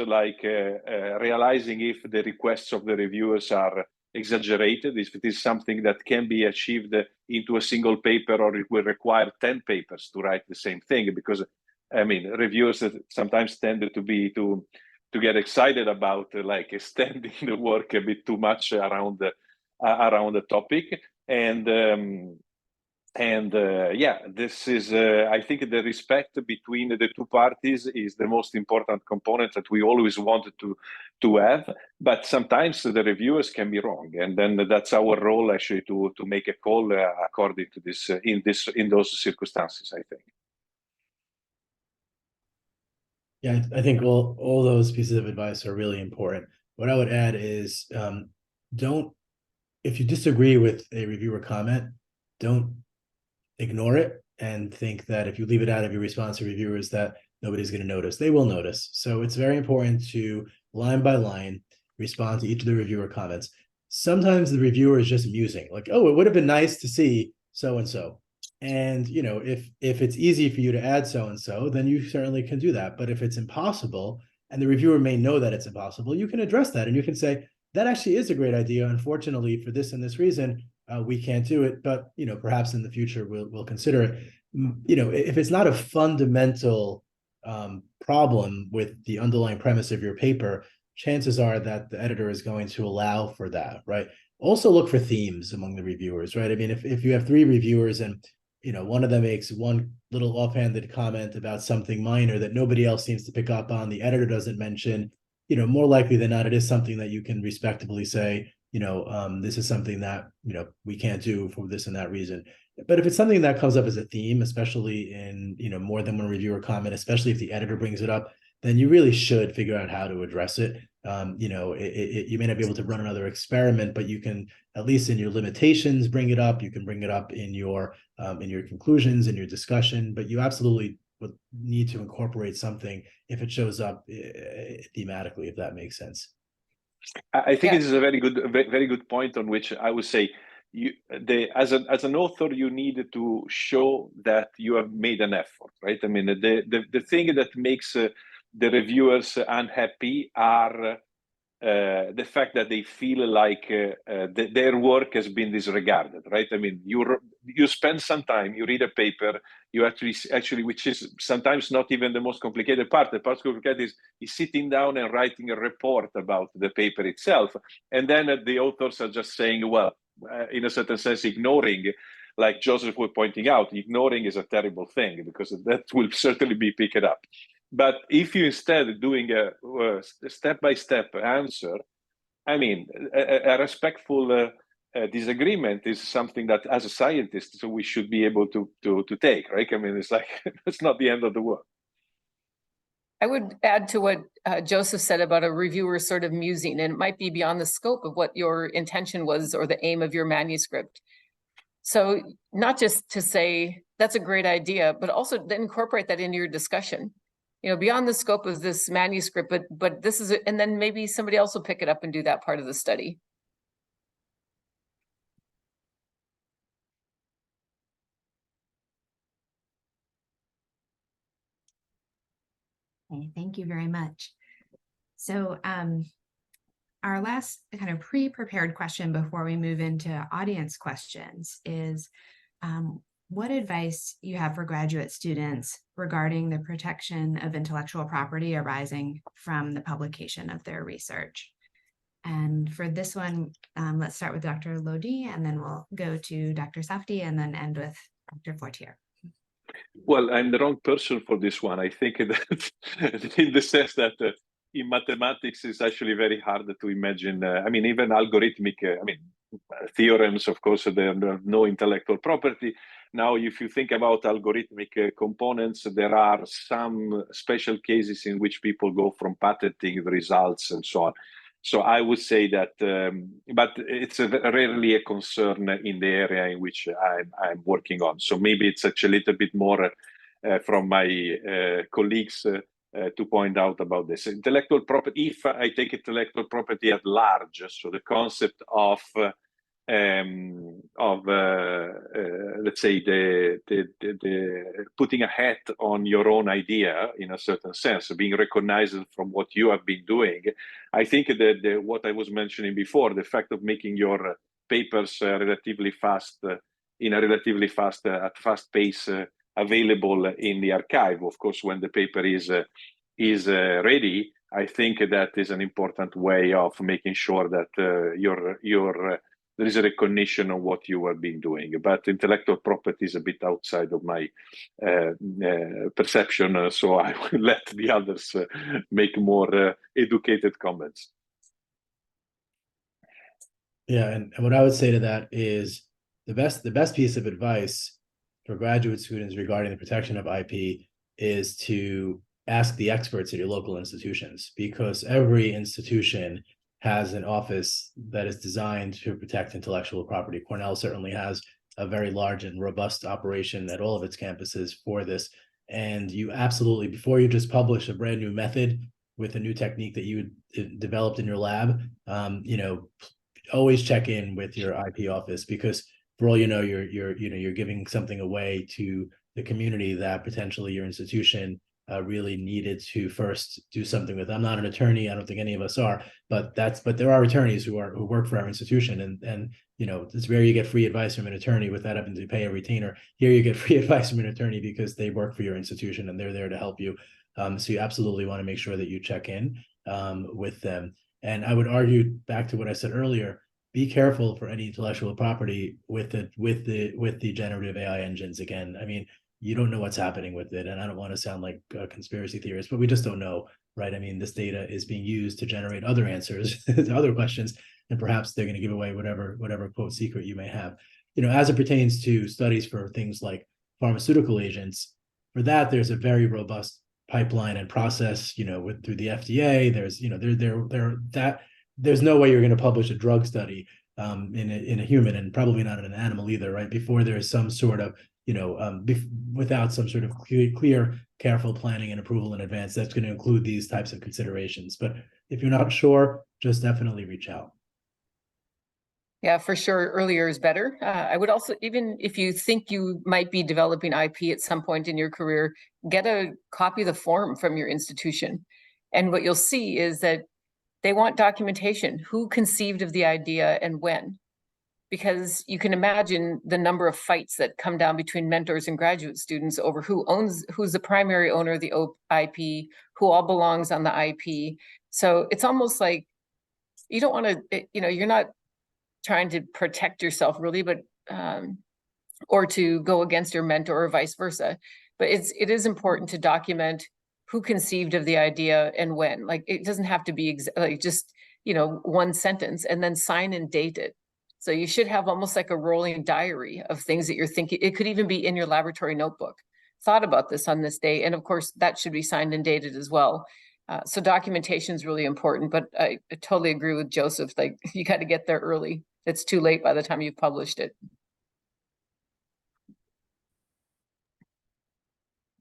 realizing if the requests of the reviewers are exaggerated, if it is something that can be achieved into a single paper, or it will require 10 papers to write the same thing. Because I mean, reviewers sometimes tend to get excited about like extending the work a bit too much around the topic. Yeah, this is, I think the respect between the two parties is the most important component that we always wanted to have. But sometimes the reviewers can be wrong, and then that's our role actually to make a call according to this in those circumstances, I think. Yeah, I think all those pieces of advice are really important. What I would add is if you disagree with a reviewer comment, don't ignore it and think that if you leave it out of your response to reviewers that nobody's going to notice. They will notice. So it's very important to line by line respond to each of the reviewer comments. Sometimes the reviewer is just musing, like, oh, it would have been nice to see so-and-so. And, you know, if it's easy for you to add so-and-so, then you certainly can do that. But if it's impossible, and the reviewer may know that it's impossible, you can address that. And you can say, that actually is a great idea. Unfortunately, for this and this reason, we can't do it, but, you know, perhaps in the future we'll consider it. You know, if it's not a fundamental problem with the underlying premise of your paper, chances are that the editor is going to allow for that, right? Also look for themes among the reviewers, right? I mean, if you have 3 reviewers and, you know, one of them makes one little offhanded comment about something minor that nobody else seems to pick up on, the editor doesn't mention, you know, more likely than not, it is something that you can respectably say, you know, this is something that, you know, we can't do for this and that reason. But if it's something that comes up as a theme, especially in, you know, more than one reviewer comment, especially if the editor brings it up, then you really should figure out how to address it. You know, you may not be able to run another experiment, but you can, at least in your limitations, bring it up. You can bring it up in your conclusions, in your discussion, but you absolutely would need to incorporate something if it shows up thematically, if that makes sense. I think it is a very good point on which I would say as an author, you need to show that you have made an effort, right? I mean, the thing that makes the reviewers unhappy are the fact that they feel like their work has been disregarded, right? I mean, you spend some time, you read a paper, you actually, which is sometimes not even the most complicated part. The part complicated is sitting down and writing a report about the paper itself, and then the authors are just saying, well, in a certain sense, ignoring. Like Joseph was pointing out, ignoring is a terrible thing because that will certainly be picked up. But if you instead doing a step-by-step answer, I mean, a respectful disagreement is something that, as a scientist, so we should be able to take, right? I mean, it's like it's not the end of the world. I would add to what Joseph said about a reviewer sort of musing, and it might be beyond the scope of what your intention was or the aim of your manuscript. So not just to say that's a great idea, but also then incorporate that into your discussion. You know, beyond the scope of this manuscript, but this is, and then maybe somebody else will pick it up and do that part of the study. Okay, thank you very much. So our last kind of pre-prepared question before we move into audience questions is what advice you have for graduate students regarding the protection of intellectual property arising from the publication of their research. And for this one, let's start with Dr. Lodi, and then we'll go to Dr. Safdie, and then end with Dr. Fortier. Well, I'm the wrong person for this one. I think that in the sense that in mathematics, it's actually very hard to imagine. I mean, even algorithmic, theorems, of course, there are no intellectual property. Now, if you think about algorithmic components, there are some special cases in which people go from patenting the results and so on. So I would say that, but it's rarely a concern in the area in which I'm working on. So maybe it's actually a little bit more from my colleagues to point out about this. Intellectual property, if I take intellectual property at large, so the concept of let's say the putting a hat on your own idea in a certain sense, being recognized from what you have been doing. I think that what I was mentioning before, the fact of making your papers relatively fast, in a relatively fast, at fast pace, available in the archive. Of course, when the paper is ready, I think that is an important way of making sure that there is a recognition of what you have been doing. But intellectual property is a bit outside of my perception, so I will let the others make more educated comments. Yeah, and what I would say to that is the best piece of advice for graduate students regarding the protection of IP is to ask the experts at your local institutions, because every institution has an office that is designed to protect intellectual property. Cornell certainly has a very large and robust operation at all of its campuses for this. And you absolutely, before you just publish a brand new method with a new technique that you developed in your lab, always check in with your IP office, because for all you know, you're giving something away to the community that potentially your institution really needed to first do something with. I'm not an attorney. I don't think any of us are, but there are attorneys who work for our institution, and it's rare you get free advice from an attorney without having to pay a retainer. Here you get free advice from an attorney because they work for your institution and they're there to help you. So you absolutely want to make sure that you check in with them. And I would argue back to what I said earlier, be careful for any intellectual property with the generative AI engines. Again, I mean, you don't know what's happening with it. And I don't want to sound like a conspiracy theorist, but we just don't know, right? I mean, this data is being used to generate other answers to other questions, and perhaps they're going to give away whatever quote secret you may have. As it pertains to studies for things like pharmaceutical agents, for that, there's a very robust pipeline and process, through the FDA. There's no way you're going to publish a drug study in a human, and probably not in an animal either, right? Before there's some sort of, without some sort of clear, careful planning and approval in advance, that's going to include these types of considerations. But if you're not sure, just definitely reach out. Yeah, for sure. Earlier is better. I would also, even if you think you might be developing IP at some point in your career, get a copy of the form from your institution. And what you'll see is that they want documentation. Who conceived of the idea and when? Because you can imagine the number of fights that come down between mentors and graduate students over who's the primary owner of the IP, who all belongs on the IP. So it's almost like you don't want to, you're not trying to protect yourself really, but or to go against your mentor or vice versa. But it is important to document who conceived of the idea and when. Like, it doesn't have to be just one sentence, and then sign and date it. So you should have almost like a rolling diary of things that you're thinking. It could even be in your laboratory notebook. Thought about this on this day, and of course that should be signed and dated as well. So documentation is really important, but I totally agree with Joseph. Like, you got to get there early. It's too late by the time you've published it.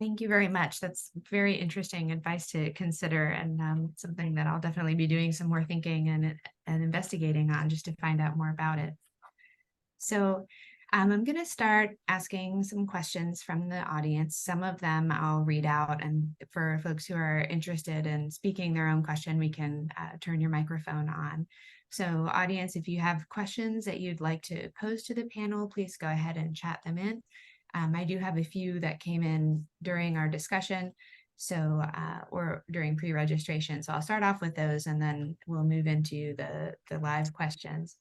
Thank you very much. That's very interesting advice to consider, and something that I'll definitely be doing some more thinking and investigating on, just to find out more about it. So I'm going to start asking some questions from the audience. Some of them I'll read out, and for folks who are interested in speaking their own question, we can turn your microphone on. So audience, if you have questions that you'd like to pose to the panel, please go ahead and chat them in. I do have a few that came in during our discussion, so or during pre-registration. So I'll start off with those, and then we'll move into the live questions.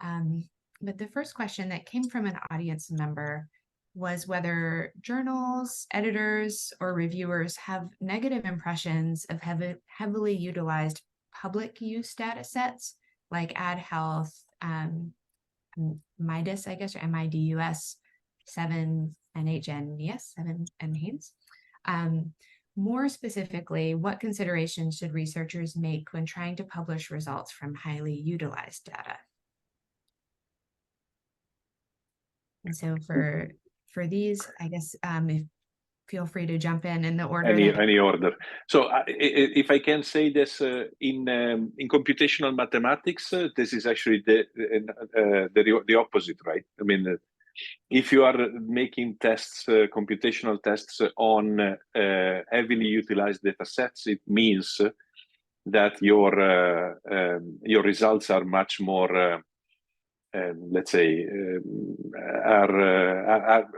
But the first question that came from an audience member was whether journals, editors, or reviewers have negative impressions of heavily utilized public use data sets like AdHealth, MIDUS, I guess, or MIDUS, 7 NHNES, 7 NHANES. More specifically, what considerations should researchers make when trying to publish results from highly utilized data? And so for these, I guess, if feel free to jump in the order. Any order. So if I can say this, in computational mathematics, this is actually the opposite, right? I mean, if you are making tests, computational tests on heavily utilized data sets, it means that your results are much more, let's say,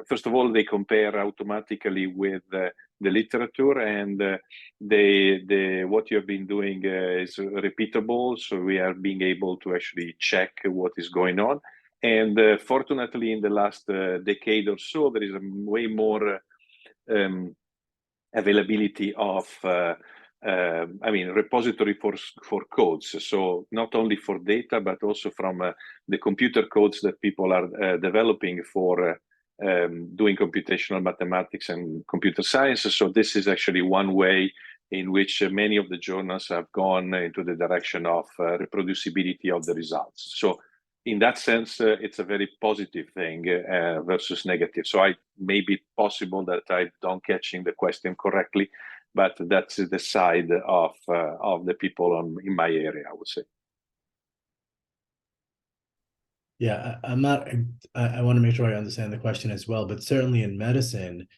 first of all, they compare automatically with the literature, and what you have been doing is repeatable. So we are being able to actually check what is going on. And fortunately, in the last decade or so, there is a way more availability of repository for codes. So not only for data, but also from the computer codes that people are developing for doing computational mathematics and computer science. So this is actually one way in which many of the journals have gone into the direction of reproducibility of the results. So in that sense, it's a very positive thing versus negative. So I may be possible that I don't catching the question correctly, but that's the side of the people in my area, I would say. Yeah, I'm not. I want to make sure I understand the question as well. But certainly in medicine,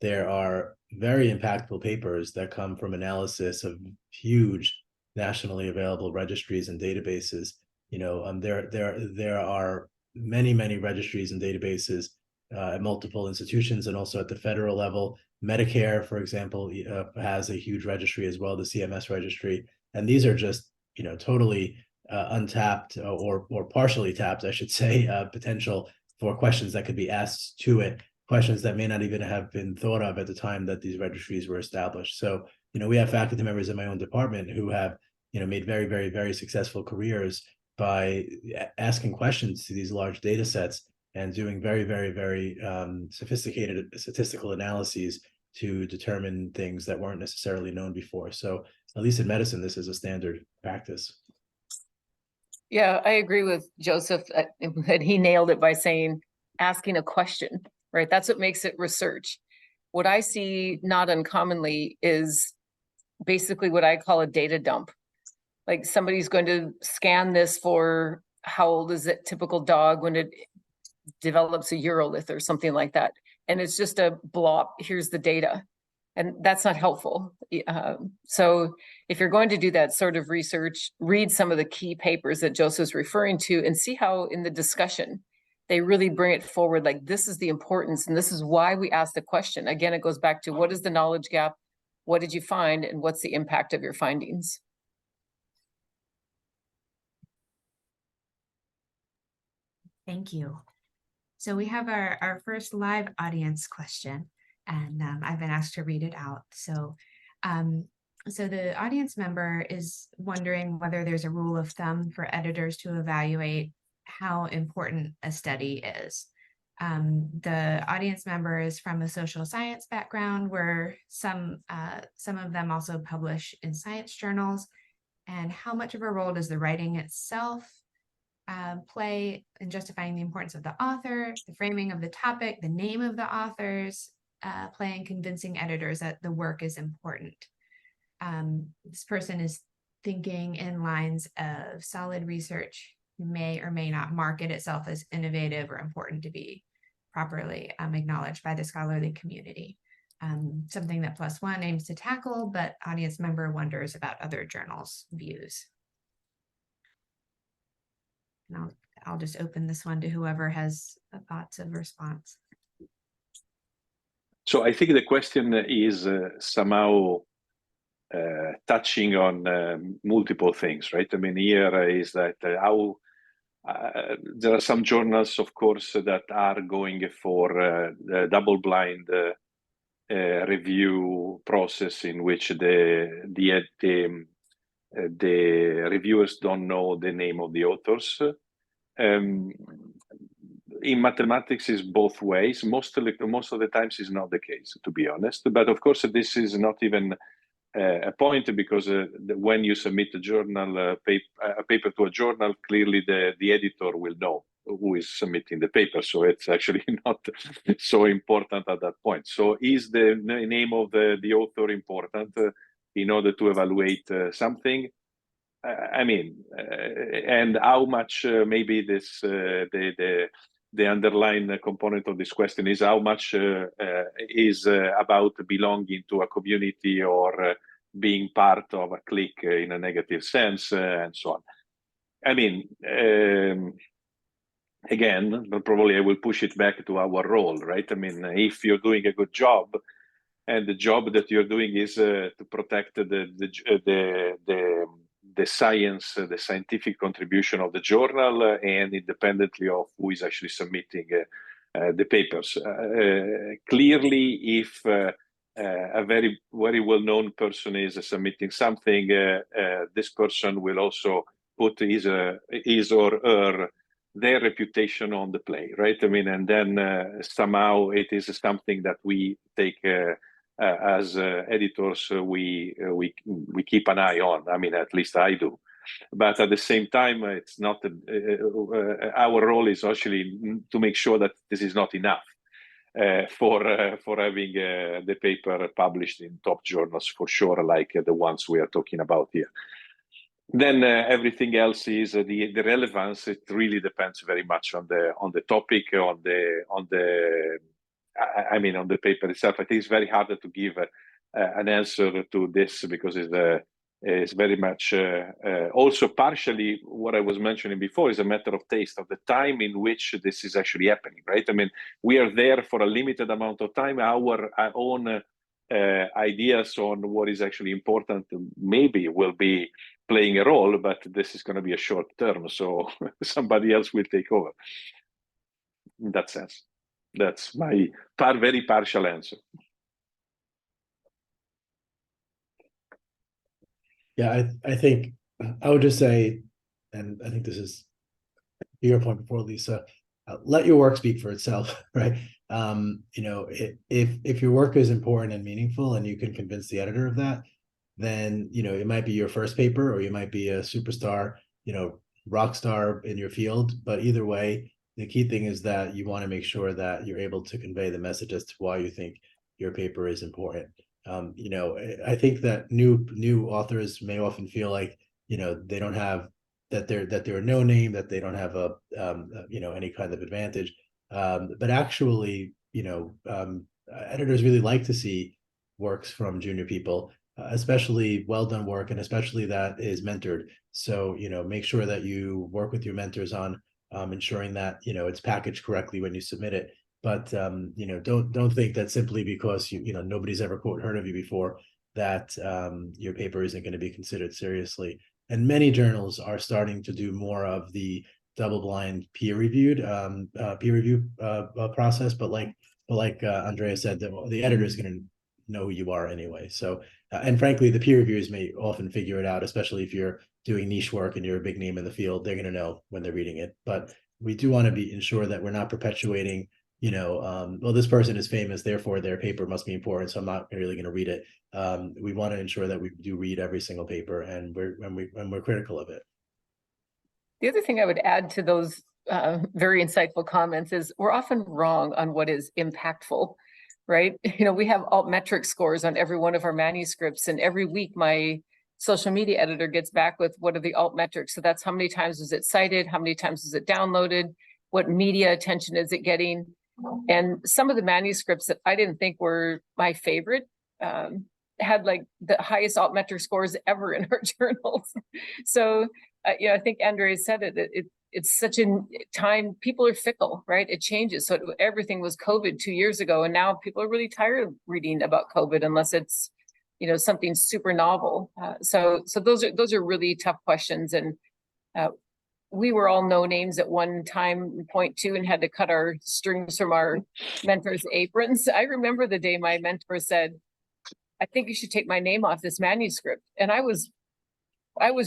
there are very impactful papers that come from analysis of huge nationally available registries and databases. There are many registries and databases at multiple institutions and also at the federal level. Medicare, for example, has a huge registry as well, the CMS registry, and these are just totally untapped or partially tapped, I should say, potential for questions that could be asked to it, questions that may not even have been thought of at the time that these registries were established. So, we have faculty members in my own department who have, made very successful careers by asking questions to these large data sets and doing very sophisticated statistical analyses to determine things that weren't necessarily known before. So at least in medicine, this is a standard practice. Yeah, I agree with Joseph, and he nailed it by saying, asking a question, right? That's what makes it research. What I see not uncommonly is basically what I call a data dump. Like somebody's going to scan this for how old is it typical dog when it develops a urolith or something like that. And it's just a blob, here's the data. And that's not helpful. So if you're going to do that sort of research, read some of the key papers that Joseph's referring to and see how in the discussion, they really bring it forward. Like this is the importance and this is why we asked the question. Again, it goes back to what is the knowledge gap? What did you find? And what's the impact of your findings? Thank you. So we have our first live audience question, and I've been asked to read it out. So the audience member is wondering whether there's a rule of thumb for editors to evaluate how important a study is. The audience member is from a social science background where some of them also publish in science journals. And how much of a role does the writing itself play in justifying the importance of the author, the framing of the topic, the name of the authors, play in convincing editors that the work is important. This person is thinking in lines of solid research may or may not market itself as innovative or important to be properly acknowledged by the scholarly community. Something that PLOS ONE aims to tackle, but audience member wonders about other journals' views. And I'll just open this one to whoever has thoughts of response. So I think the question is somehow touching on multiple things, right? I mean, here is that how there are some journals, of course, that are going for the double-blind review process in which the reviewers don't know the name of the authors. In mathematics is both ways. Most of the times is not the case, to be honest. But of course, this is not even a point, because when you submit a paper to a journal, clearly the editor will know who is submitting the paper. So it's actually not so important at that point. So is the name of the author important in order to evaluate something? I mean, and how much maybe this the underlying component of this question is how much is about belonging to a community or being part of a clique in a negative sense, and so on. I mean, again, probably I will push it back to our role, right? I mean, if you're doing a good job, and the job that you're doing is to protect the science, the scientific contribution of the journal, and independently of who is actually submitting the papers. Clearly, if a very well-known person is submitting something, this person will also put his or her their reputation on the play, right? I mean, and then somehow it is something that we take as editors, we keep an eye on. I mean, at least I do. But at the same time, it's not our role is actually to make sure that this is not enough for having the paper published in top journals, for sure, like the ones we are talking about here. Then everything else is the relevance. It really depends very much on the topic, on the paper itself. I think it's very hard to give an answer to this, because it's very much also partially what I was mentioning before is a matter of taste, of the time in which this is actually happening, right? I mean, we are there for a limited amount of time. Our own ideas on what is actually important maybe will be playing a role, but this is going to be a short term, so somebody else will take over. In that sense, that's my very partial answer. Yeah, I think I would just say, and I think this is your point before, Lisa, let your work speak for itself, right? If your work is important and meaningful and you can convince the editor of that, then it might be your first paper, or you might be a superstar, rock star in your field. But either way, the key thing is that you want to make sure that you're able to convey the message as to why you think your paper is important. I think that new authors may often feel like they don't have that they're no name, that they don't have any kind of advantage. But actually, editors really like to see works from junior people, especially well done work, and especially that is mentored. So make sure that you work with your mentors on ensuring that it's packaged correctly when you submit it. But don't think that simply because nobody's ever heard of you before that your paper isn't going to be considered seriously. And many journals are starting to do more of the double-blind peer review process. But like Andrea said, the editor is going to know who you are anyway. So and frankly, the peer reviewers may often figure it out, especially if you're doing niche work and you're a big name in the field. They're going to know when they're reading it. But we do want to ensure that we're not perpetuating well, this person is famous, therefore their paper must be important, so I'm not really going to read it. We want to ensure that we do read every single paper, and we're critical of it. The other thing I would add to those very insightful comments is we're often wrong on what is impactful, right? We have altmetric scores on every one of our manuscripts, and every week my social media editor gets back with what are the altmetrics. So that's how many times was it cited, how many times was it downloaded, what media attention is it getting. And some of the manuscripts that I didn't think were my favorite had like the highest altmetric scores ever in our journals. So, I think Andrea said it's such a time, people are fickle, right? It changes. So everything was COVID 2 years ago, and now people are really tired of reading about COVID unless it's, something super novel. So those are really tough questions. And we were all no names at one time, point two, and had to cut our strings from our mentors' aprons. I remember the day my mentor said, I think you should take my name off this manuscript. And I was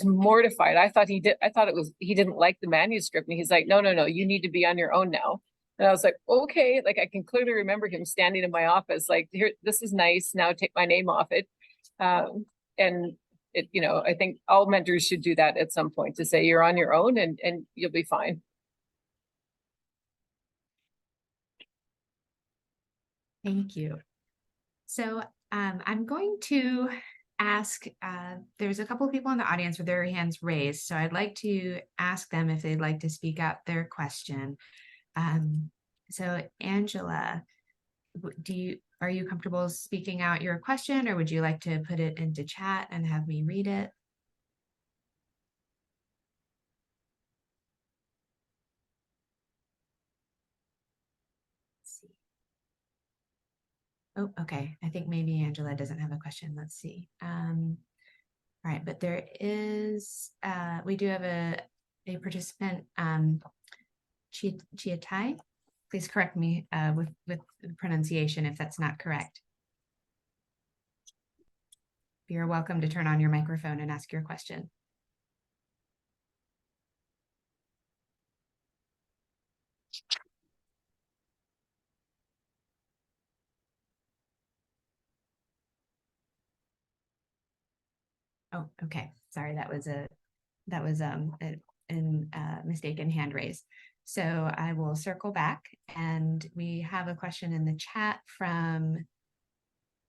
mortified. I thought he didn't like the manuscript. And he's like, no, you need to be on your own now. And I was like, okay, like I can clearly remember him standing in my office, like, here, this is nice. Now take my name off it. And it, you know, I think all mentors should do that at some point, to say you're on your own and you'll be fine. Thank you. So I'm going to ask, there's a couple of people in the audience with their hands raised, so I'd like to ask them if they'd like to speak out their question. So Angela, are you comfortable speaking out your question, or would you like to put it into chat and have me read it? Let's see. Oh, okay. I think maybe Angela doesn't have a question. Let's see. All right, but there is, we do have a participant, Chiatai. Please correct me with the pronunciation if that's not correct. You're welcome to turn on your microphone and ask your question. Oh, okay. Sorry, that was a mistaken hand raise. So I will circle back, and we have a question in the chat from,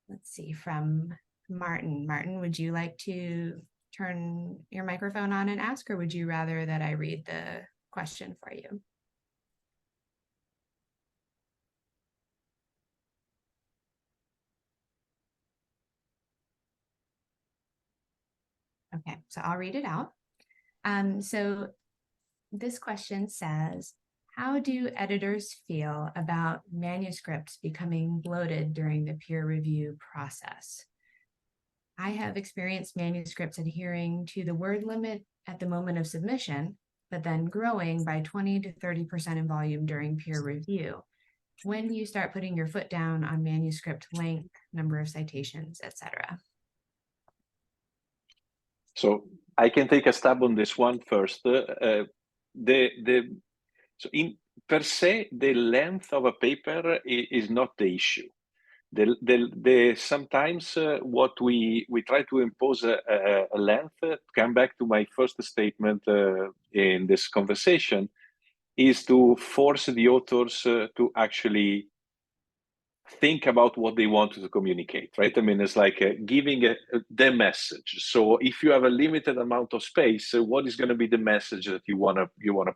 let's see, from Martin. Martin, would you like to turn your microphone on and ask, or would you rather that I read the question for you? Okay, so I'll read it out. So this question says, how do editors feel about manuscripts becoming bloated during the peer review process? I have experienced manuscripts adhering to the word limit at the moment of submission, but then growing by 20 to 30% in volume during peer review. When do you start putting your foot down on manuscript length, number of citations, etc.? So I can take a stab on this one first. So in per se, the length of a paper is not the issue. Sometimes what we try to impose a length, come back to my first statement in this conversation, is to force the authors to actually think about what they want to communicate, right? I mean, it's like giving the message. So if you have a limited amount of space, what is going to be the message that you want to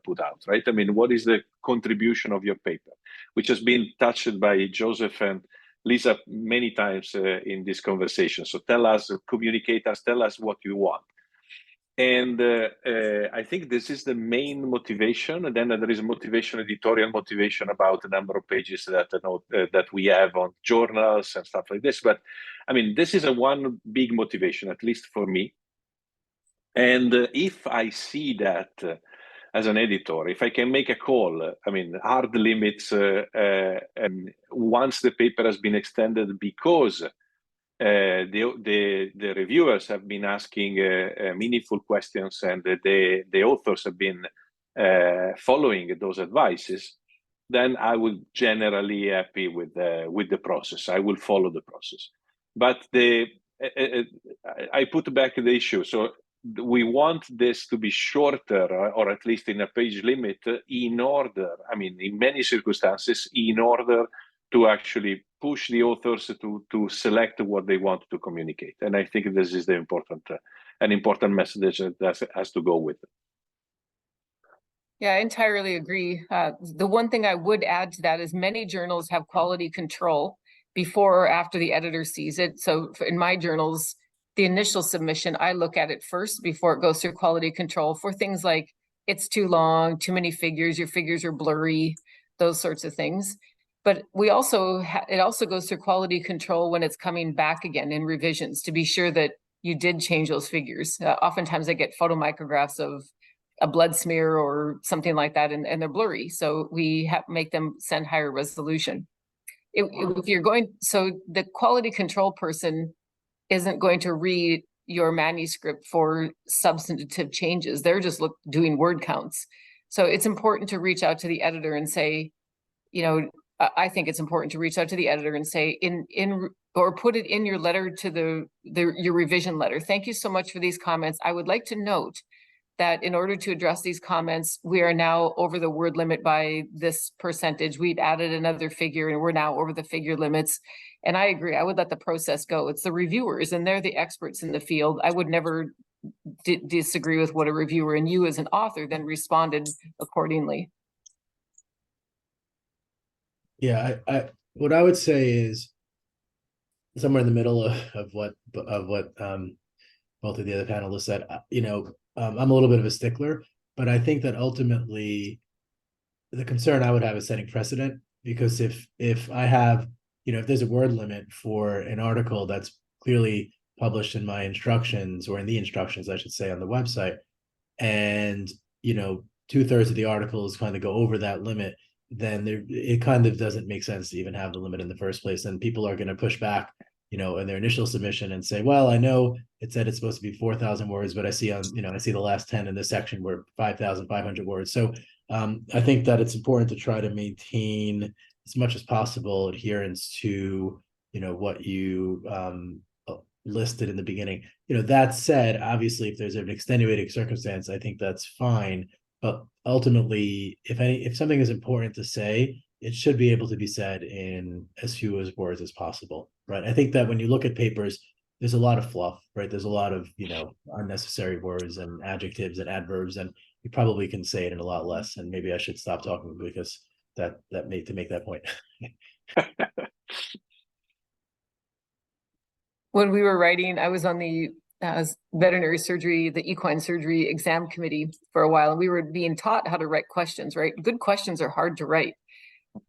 put out, right? I mean, what is the contribution of your paper, which has been touched by Joseph and Lisa many times in this conversation. So tell us, communicate us, tell us what you want. And I think this is the main motivation. And then there is a motivation, editorial motivation about the number of pages that we have on journals and stuff like this. But I mean, this is a one big motivation, at least for me. And if I see that as an editor, if I can make a call, I mean, hard limits, once the paper has been extended because the reviewers have been asking meaningful questions, and the authors have been following those advices, then I will generally happy with the process. I will follow the process. But I put back the issue. So we want this to be shorter, or at least in a page limit, in order, I mean, in many circumstances, in order to actually push the authors to select what they want to communicate. And I think this is an important message that has to go with it. Yeah, I entirely agree. The one thing I would add to that is many journals have quality control before or after the editor sees it. So in my journals, the initial submission, I look at it first before it goes through quality control for things like it's too long, too many figures, your figures are blurry, those sorts of things. But we also, it also goes through quality control when it's coming back again in revisions to be sure that you did change those figures. Oftentimes I get photomicrographs of a blood smear or something like that, and they're blurry. So we make them send higher resolution. If you're going, so the quality control person isn't going to read your manuscript for substantive changes. They're just doing word counts. So it's important to reach out to the editor and say, you know, I think it's important to reach out to the editor and say, in or put it in your letter to your revision letter. Thank you so much for these comments. I would like to note that in order to address these comments, we are now over the word limit by this percentage. We'd added another figure and we're now over the figure limits. And I agree, I would let the process go. It's the reviewers and they're the experts in the field. I would never disagree with what a reviewer, and you as an author then responded accordingly. Yeah, I what I would say is somewhere in the middle of what both of the other panelists said. I'm a little bit of a stickler, but I think that ultimately the concern I would have is setting precedent, because if I have, if there's a word limit for an article that's clearly published in my instructions, or in the instructions, I should say, on the website, and 2/3 of the articles kind of go over that limit, then it kind of doesn't make sense to even have the limit in the first place. And people are going to push back, in their initial submission and say, well, I know it said it's supposed to be 4,000 words, but I see the last 10 in this section were 5,500 words. So I think that it's important to try to maintain as much as possible adherence to, what you listed in the beginning. That said, obviously, if there's an extenuating circumstance, I think that's fine. But ultimately, if something is important to say, it should be able to be said in as few words as possible, right? I think that when you look at papers, there's a lot of fluff, right? There's a lot of unnecessary words and adjectives and adverbs, and you probably can say it in a lot less. And maybe I should stop talking because that made to make that point. When we were writing, I was on the veterinary surgery, the equine surgery exam committee for a while, and we were being taught how to write questions, right? Good questions are hard to write.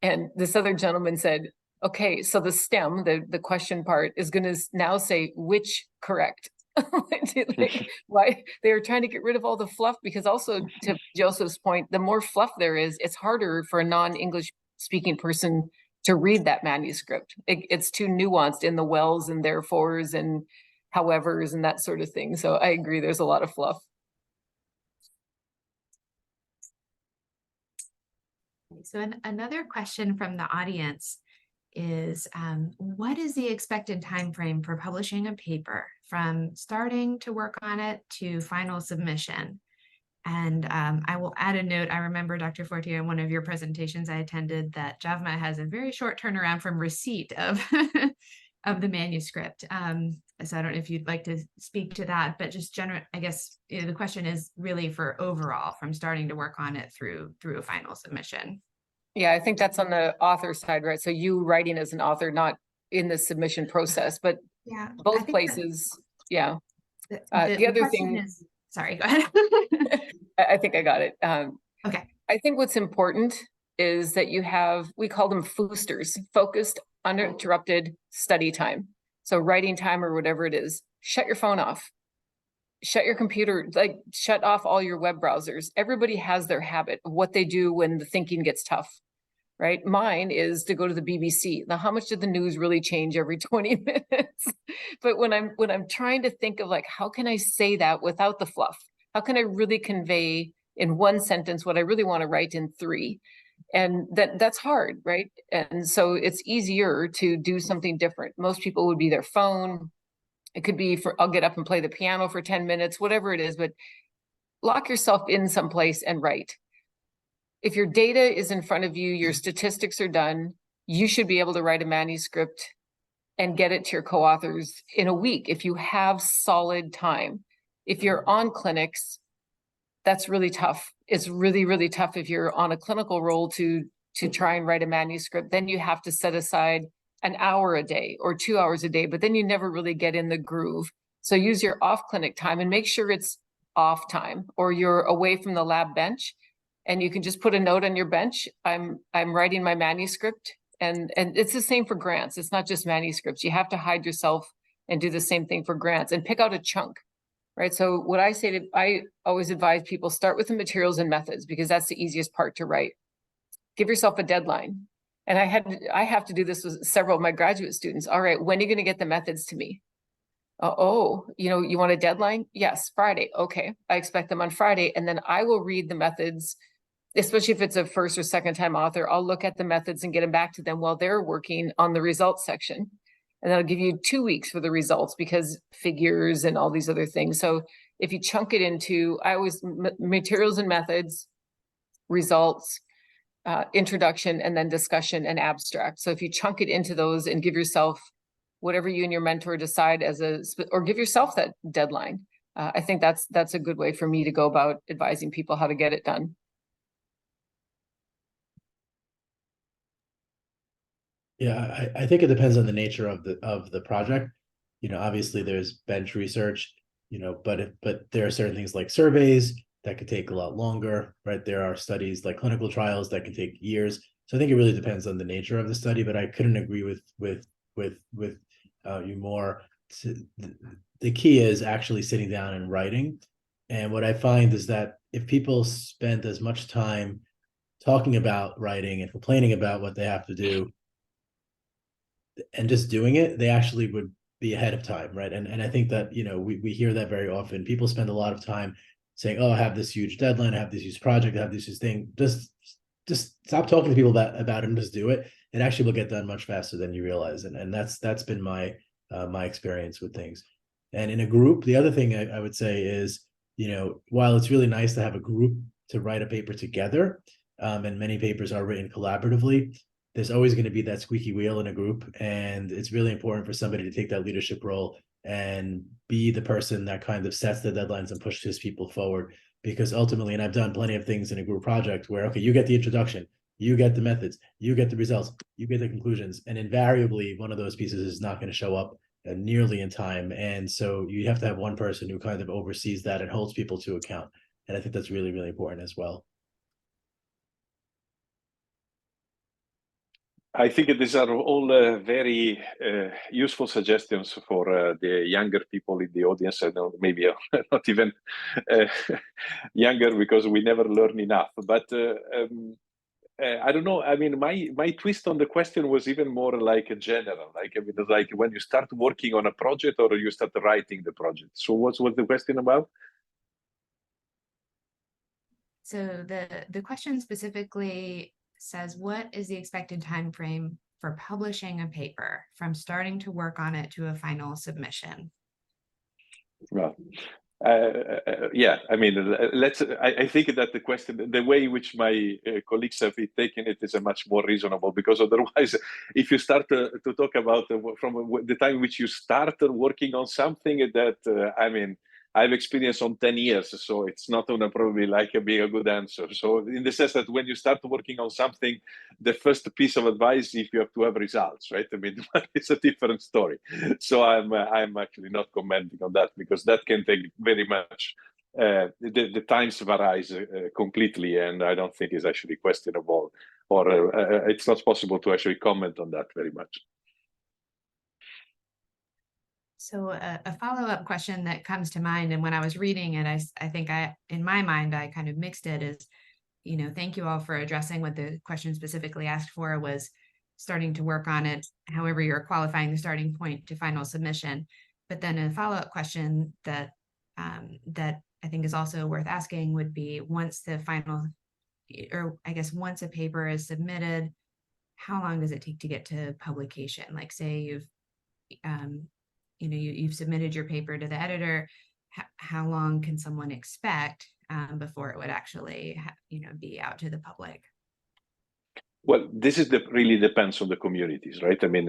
And this other gentleman said, okay, so the stem, the question part, is going to now say which correct. Like, why they were trying to get rid of all the fluff, because also, to Joseph's point, the more fluff there is, it's harder for a non-English speaking person to read that manuscript. It's too nuanced in the wells and therefores and howevers and that sort of thing. So I agree, there's a lot of fluff. So another question from the audience is, what is the expected time frame for publishing a paper from starting to work on it to final submission? And I will add a note. I remember, Dr. Fortier, in one of your presentations I attended, that JAVMA has a very short turnaround from receipt of of the manuscript. So I don't know if you'd like to speak to that, but just I guess the question is really for overall, from starting to work on it through a final submission. Yeah, I think that's on the author side, right? So you writing as an author, not in the submission process, but yeah, both places. Yeah. The other thing is, sorry, go ahead. I think I got it. Okay. I think what's important is that you have, we call them foosters, focused, uninterrupted study time. So writing time or whatever it is, shut your phone off. Shut your computer, like shut off all your web browsers. Everybody has their habit of what they do when the thinking gets tough, right? Mine is to go to the BBC. Now, how much did the news really change every 20 minutes? But when I'm trying to think of like, how can I say that without the fluff? How can I really convey in one sentence what I really want to write in 3? And that's hard, right? And so it's easier to do something different. Most people would be their phone. It could be I'll get up and play the piano for 10 minutes, whatever it is, but lock yourself in someplace and write. If your data is in front of you, your statistics are done, you should be able to write a manuscript and get it to your co-authors in a week if you have solid time. If you're on clinics, that's really tough. It's really, really tough if you're on a clinical role to try and write a manuscript. Then you have to set aside an hour a day or 2 hours a day, but then you never really get in the groove. So use your off clinic time and make sure it's off time, or you're away from the lab bench, and you can just put a note on your bench. I'm writing my manuscript, and it's the same for grants. It's not just manuscripts. You have to hide yourself and do the same thing for grants and pick out a chunk, right? So what I always advise people, start with the materials and methods, because that's the easiest part to write. Give yourself a deadline. And I have to do this with several of my graduate students. All right, when are you going to get the methods to me? You want a deadline? Yes, Friday. Okay, I expect them on Friday. And then I will read the methods, especially if it's a first or second time author. I'll look at the methods and get them back to them while they're working on the results section. and that'll give you 2 weeks for the results because figures and all these other things. So if you chunk it into, materials and methods, results, introduction, and then discussion and abstract. So if you chunk it into those and give yourself whatever you and your mentor decide or give yourself that deadline, I think that's a good way for me to go about advising people how to get it done. Yeah, I think it depends on the nature of the project. Obviously there's bench research, but there are certain things like surveys that could take a lot longer, right? There are studies like clinical trials that can take years. So I think it really depends on the nature of the study, but I couldn't agree with you more. The key is actually sitting down and writing. And what I find is that if people spend as much time talking about writing and complaining about what they have to do and just doing it, they actually would be ahead of time, right? And I think that, we hear that very often. People spend a lot of time saying, oh, I have this huge deadline, I have this huge project, I have this huge thing. Just stop talking to people about it and just do it. It actually will get done much faster than you realize. And that's been my experience with things. And in a group, the other thing I would say is, while it's really nice to have a group to write a paper together, and many papers are written collaboratively, there's always going to be that squeaky wheel in a group. And it's really important for somebody to take that leadership role and be the person that kind of sets the deadlines and pushes people forward. Because ultimately, and I've done plenty of things in a group project where, okay, you get the introduction, you get the methods, you get the results, you get the conclusions. And invariably, one of those pieces is not going to show up nearly in time. And so you have to have one person who kind of oversees that and holds people to account. And I think that's really, really important as well. I think these are all very useful suggestions for the younger people in the audience. I know maybe not even younger because we never learn enough. But I don't know. I mean, my twist on the question was even more like a general, like when you start working on a project or you start writing the project. So what's the question about? So the question specifically says, what is the expected time frame for publishing a paper from starting to work on it to a final submission? Well, yeah, I mean, I think that the question, the way in which my colleagues have taken it is a much more reasonable, because otherwise, if you start to talk about from the time which you started working on something that, I mean, I've experienced on 10 years, so it's not gonna probably be a good answer. So in the sense that when you start working on something, the first piece of advice, if you have to have results, right? I mean, it's a different story. So I'm actually not commenting on that because that can take very much. The times varies completely, and I don't think is actually questionable, or it's not possible to actually comment on that very much. So a follow-up question that comes to mind, and when I was reading it, I think in my mind, I kind of mixed it as, thank you all for addressing what the question specifically asked for was starting to work on it, however you're qualifying the starting point to final submission. But then a follow-up question that I think is also worth asking would be, once a paper is submitted, how long does it take to get to publication? Like, say you've you've submitted your paper to the editor, how long can someone expect before it would actually be out to the public? Well, this is really depends on the communities, right? I mean,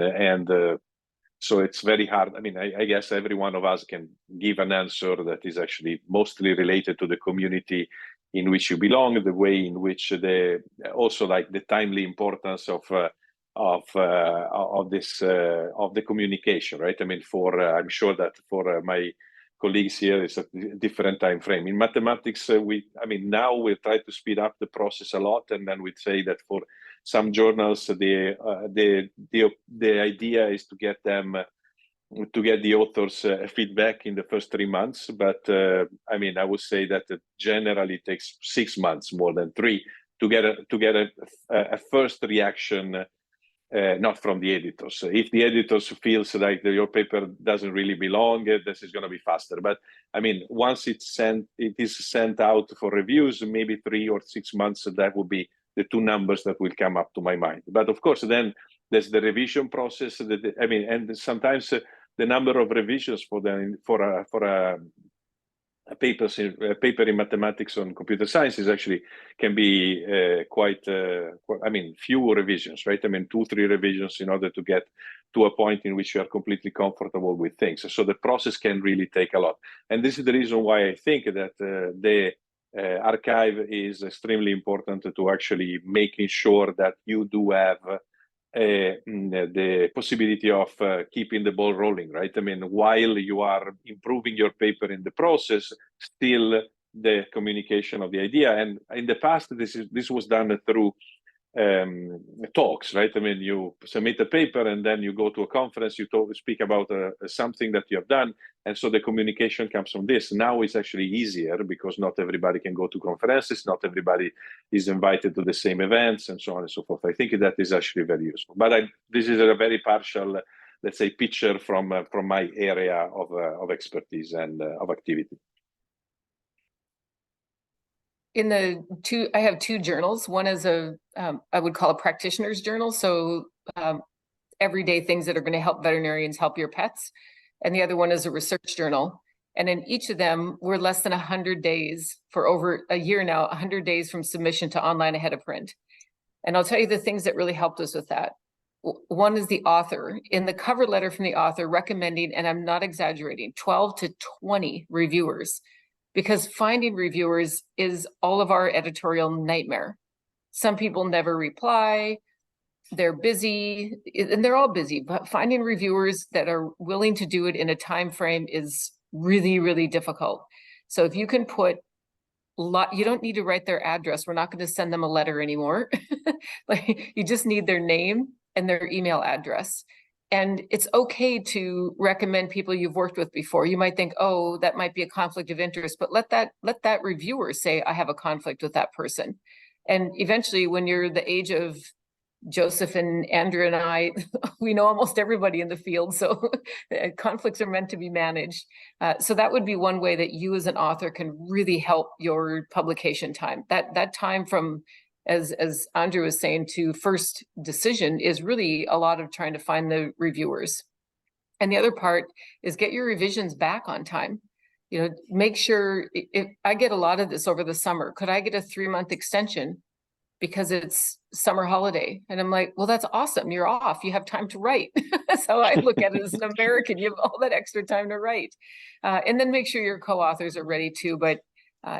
so it's very hard. I mean, I guess every one of us can give an answer that is actually mostly related to the community in which you belong, the way in which also like the timely importance of the communication, right? I mean, I'm sure that for my colleagues here, it's a different time frame. In mathematics, now we try to speed up the process a lot, and then we'd say that for some journals, the idea is to get the authors' feedback in the first 3 months. But I would say that it generally takes 6 months, more than 3, to get a first reaction. Not from the editors. If the editors feels like your paper doesn't really belong, this is going to be faster. But I mean, once it is sent out for reviews, maybe 3 or 6 months. That would be the two numbers that will come up to my mind. But of course, then there's the revision process. I mean, and sometimes the number of revisions for a paper in mathematics on computer science is actually can be I mean, few revisions, right? I mean, 2-3 revisions in order to get to a point in which you are completely comfortable with things. So the process can really take a lot. And this is the reason why I think that the archive is extremely important to actually making sure that you do have the possibility of keeping the ball rolling, right? I mean, while you are improving your paper in the process, still the communication of the idea. And in the past, this was done through talks, right? I mean, you submit a paper and then you go to a conference, you speak about something that you have done. And so the communication comes from this. Now it's actually easier because not everybody can go to conferences, not everybody is invited to the same events and so on and so forth. I think that is actually very useful. But this is a very partial, let's say, picture from my area of expertise and of activity. I have two journals. One is I would call a practitioner's journal. So everyday things that are going to help veterinarians help your pets. And the other one is a research journal. And in each of them, we're less than 100 days for over a year now, 100 days from submission to online ahead of print. And I'll tell you the things that really helped us with that. One is the author. In the cover letter from the author recommending, and I'm not exaggerating, 12 to 20 reviewers. Because finding reviewers is all of our editorial nightmare. Some people never reply, they're busy, and they're all busy, but finding reviewers that are willing to do it in a time frame is really, really difficult. So if you can put you don't need to write their address. We're not going to send them a letter anymore. Like, you just need their name and their email address. And it's okay to recommend people you've worked with before. You might think, oh, that might be a conflict of interest, but let that reviewer say, I have a conflict with that person. And eventually, when you're the age of Joseph and Andrew and I, we know almost everybody in the field. So conflicts are meant to be managed. So that would be one way that you as an author can really help your publication time. That time from, as Andrew was saying, to first decision is really a lot of trying to find the reviewers. And the other part is get your revisions back on time. You know, make sure, if I get a lot of this over the summer, could I get a 3-month extension because it's summer holiday? And I'm like, well, that's awesome. You're off. You have time to write. That's how I look at it as an American. You have all that extra time to write. And then make sure your co-authors are ready too. But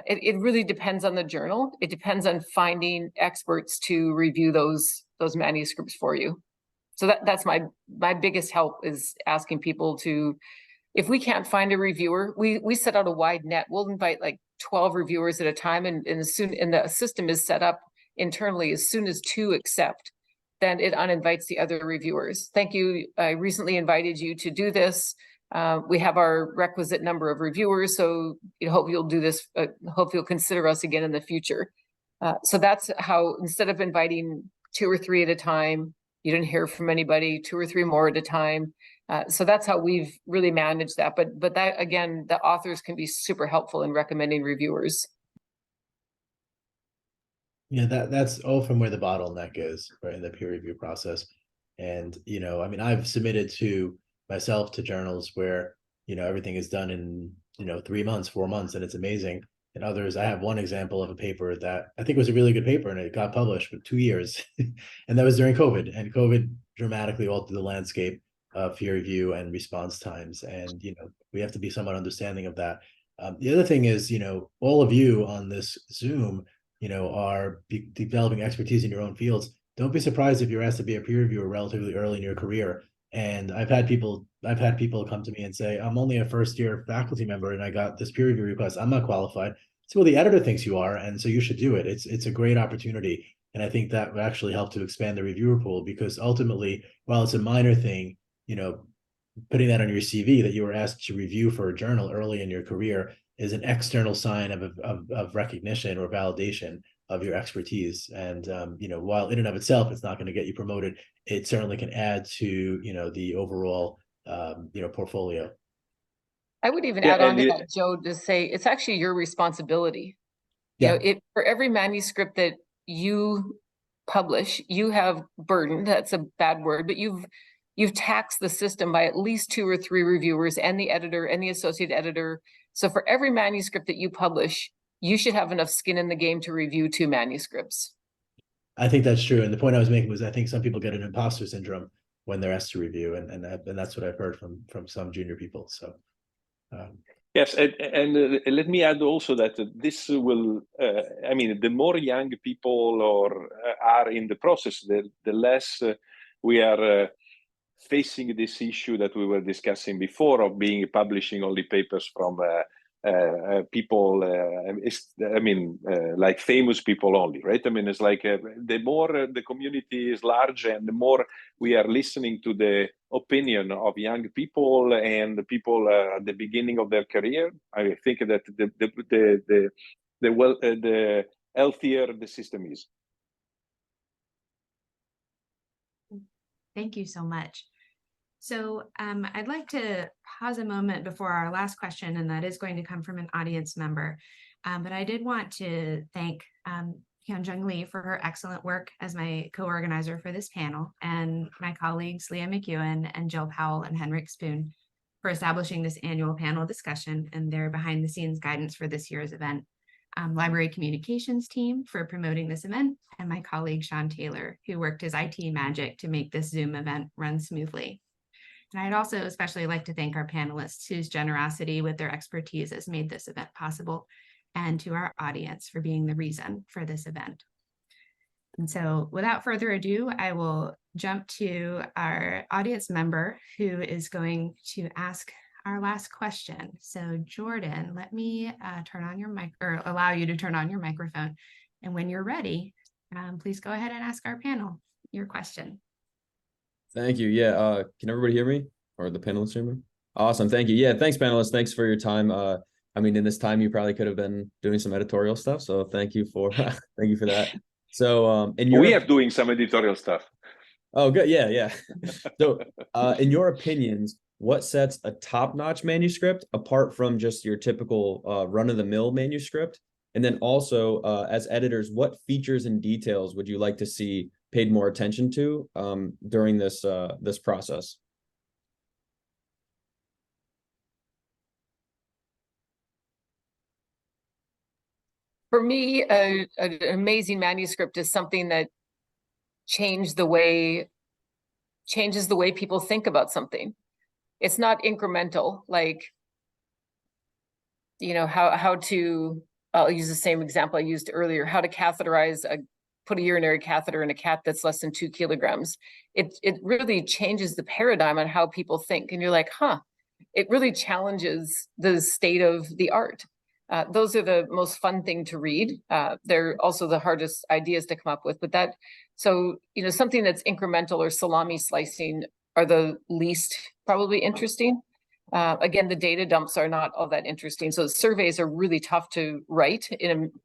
it really depends on the journal. It depends on finding experts to review those manuscripts for you. So that's my biggest help, is asking people to, if we can't find a reviewer, we set out a wide net. We'll invite like 12 reviewers at a time, and as soon, and the system is set up internally, as soon as 2 accept, then it uninvites the other reviewers. Thank you. I recently invited you to do this. We have our requisite number of reviewers, so hope you'll do this. Hope you'll consider us again in the future. So that's how, instead of inviting 2 or 3 at a time, you didn't hear from anybody, 2 or 3 more at a time. So that's how we've really managed that. But that, again, the authors can be super helpful in recommending reviewers. Yeah, that's all from where the bottleneck is, right, in the peer review process. And, I mean, I've submitted to myself to journals where, everything is done in, 3 months, 4 months, and it's amazing. And others, I have one example of a paper that I think was a really good paper, and it got published for 2 years. And that was during COVID, and COVID dramatically altered the landscape of peer review and response times. And, we have to be somewhat understanding of that. The other thing is, all of you on this Zoom, are developing expertise in your own fields. Don't be surprised if you're asked to be a peer reviewer relatively early in your career. And I've had people come to me and say, I'm only a first-year faculty member and I got this peer review request. I'm not qualified. So, well, the editor thinks you are, and so you should do it. It's a great opportunity. And I think that will actually help to expand the reviewer pool, because ultimately, while it's a minor thing, putting that on your CV that you were asked to review for a journal early in your career is an external sign of recognition or validation of your expertise. And, while in and of itself, it's not going to get you promoted, it certainly can add to, the overall, portfolio. I would even add on to that, Joe, to say it's actually your responsibility. For every manuscript that you publish, you have burdened, that's a bad word, but you've taxed the system by at least 2 or 3 reviewers and the editor and the associate editor. So for every manuscript that you publish, you should have enough skin in the game to review 2 manuscripts. I think that's true. And the point I was making was I think some people get an imposter syndrome when they're asked to review, and that's what I've heard from some junior people. So yes, and let me add also that this will, I mean, the more young people are in the process, the less we are facing this issue that we were discussing before of publishing only papers from people, like famous people only, right? I mean, it's like the more the community is large and the more we are listening to the opinion of young people and the people at the beginning of their career, I think that the healthier the system is. Thank you so much. So I'd like to pause a moment before our last question, and that is going to come from an audience member. But I did want to thank Hyunjung Lee for her excellent work as my co-organizer for this panel, and my colleagues Leah McEwen and Jill Powell and Henrik Spoon for establishing this annual panel discussion and their behind-the-scenes guidance for this year's event. Library communications team for promoting this event, and my colleague Sean Taylor, who worked his IT magic to make this Zoom event run smoothly. And I'd also especially like to thank our panelists whose generosity with their expertise has made this event possible, and to our audience for being the reason for this event. And so without further ado, I will jump to our audience member who is going to ask our last question. So Jordan, let me turn on your mic, or allow you to turn on your microphone. And when you're ready, please go ahead and ask our panel your question. Thank you. Yeah. Can everybody hear me, or the panelists hear me? Awesome. Thank you. Yeah. Thanks, panelists. Thanks for your time. I mean, in this time, you probably could have been doing some editorial stuff. So thank you for thank you for that. So we are doing some editorial stuff. Oh, good. Yeah. Yeah. So in your opinions, what sets a top-notch manuscript apart from just your typical run-of-the-mill manuscript? And then also, as editors, what features and details would you like to see paid more attention to during this this process? For me, an amazing manuscript is something that changes the way people think about something. It's not incremental, like, you know, how to, I'll use the same example I used earlier, how to catheterize put a urinary catheter in a cat that's less than 2 kilograms. It really changes the paradigm on how people think. And you're like, huh, it really challenges the state of the art. Those are the most fun thing to read. They're also the hardest ideas to come up with, but so, you know, something that's incremental or salami slicing are the least probably interesting. Again, the data dumps are not all that interesting. So surveys are really tough to write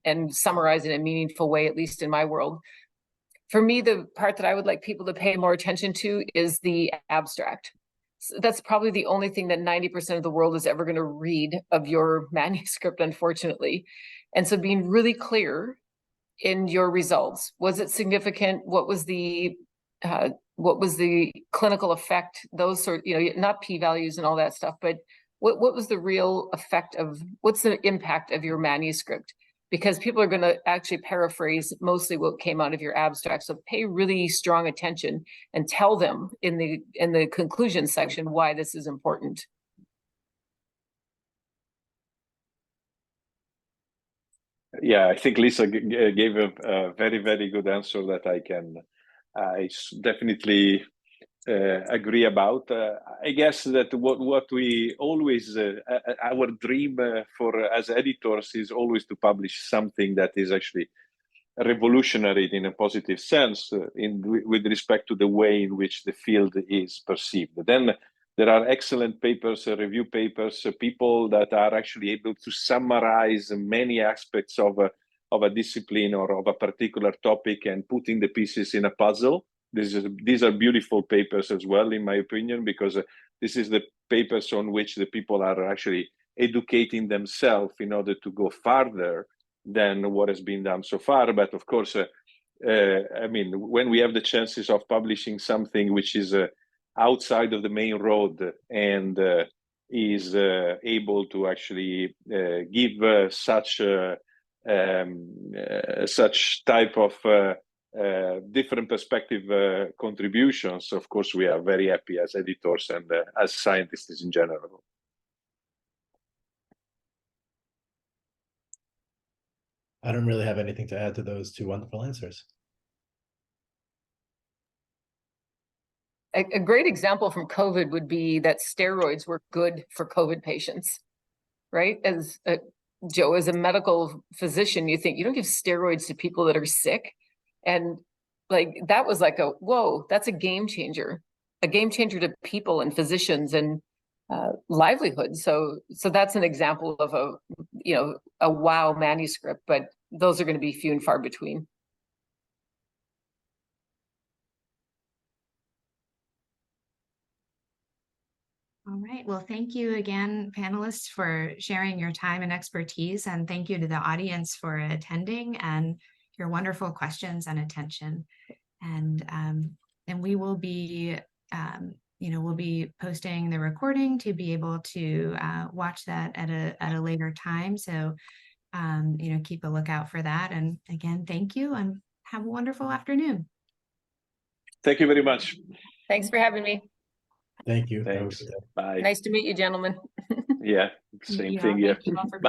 and summarize in a meaningful way, at least in my world. For me, the part that I would like people to pay more attention to is the abstract. So that's probably the only thing that 90% of the world is ever going to read of your manuscript, unfortunately. And so being really clear in your results. Was it significant? What was the clinical effect? Those sort, you know, not p-values and all that stuff, but what was the real effect of, what's the impact of your manuscript? Because people are going to actually paraphrase mostly what came out of your abstract. So pay really strong attention and tell them in the conclusion section why this is important. Yeah, I think Lisa gave a very, very good answer that I definitely agree about. I guess that what we always, our dream as editors is always to publish something that is actually revolutionary in a positive sense with respect to the way in which the field is perceived. Then there are excellent papers, review papers, people that are actually able to summarize many aspects of a discipline or of a particular topic and putting the pieces in a puzzle. These are beautiful papers as well, in my opinion, because this is the papers on which the people are actually educating themselves in order to go farther than what has been done so far. But of course, I mean, when we have the chances of publishing something which is outside of the main road and is able to actually give such type of different perspective contributions, of course, we are very happy as editors and as scientists in general. I don't really have anything to add to those two wonderful answers. A great example from COVID would be that steroids were good for COVID patients, right? As Joe, as a medical physician, you think you don't give steroids to people that are sick. And like, that was like a, whoa, that's a game changer to people and physicians and livelihood. So that's an example of a wow manuscript, but those are going to be few and far between. All right. Well, thank you again, panelists, for sharing your time and expertise. And thank you to the audience for attending and your wonderful questions and attention. And we will be, we'll be posting the recording to be able to watch that at a later time. So, keep a lookout for that. And again, thank you and have a wonderful afternoon. Thank you very much. Thanks for having me. Thank you. Thanks. Bye. Nice to meet you, gentlemen. Yeah, same thing. Thank you all for being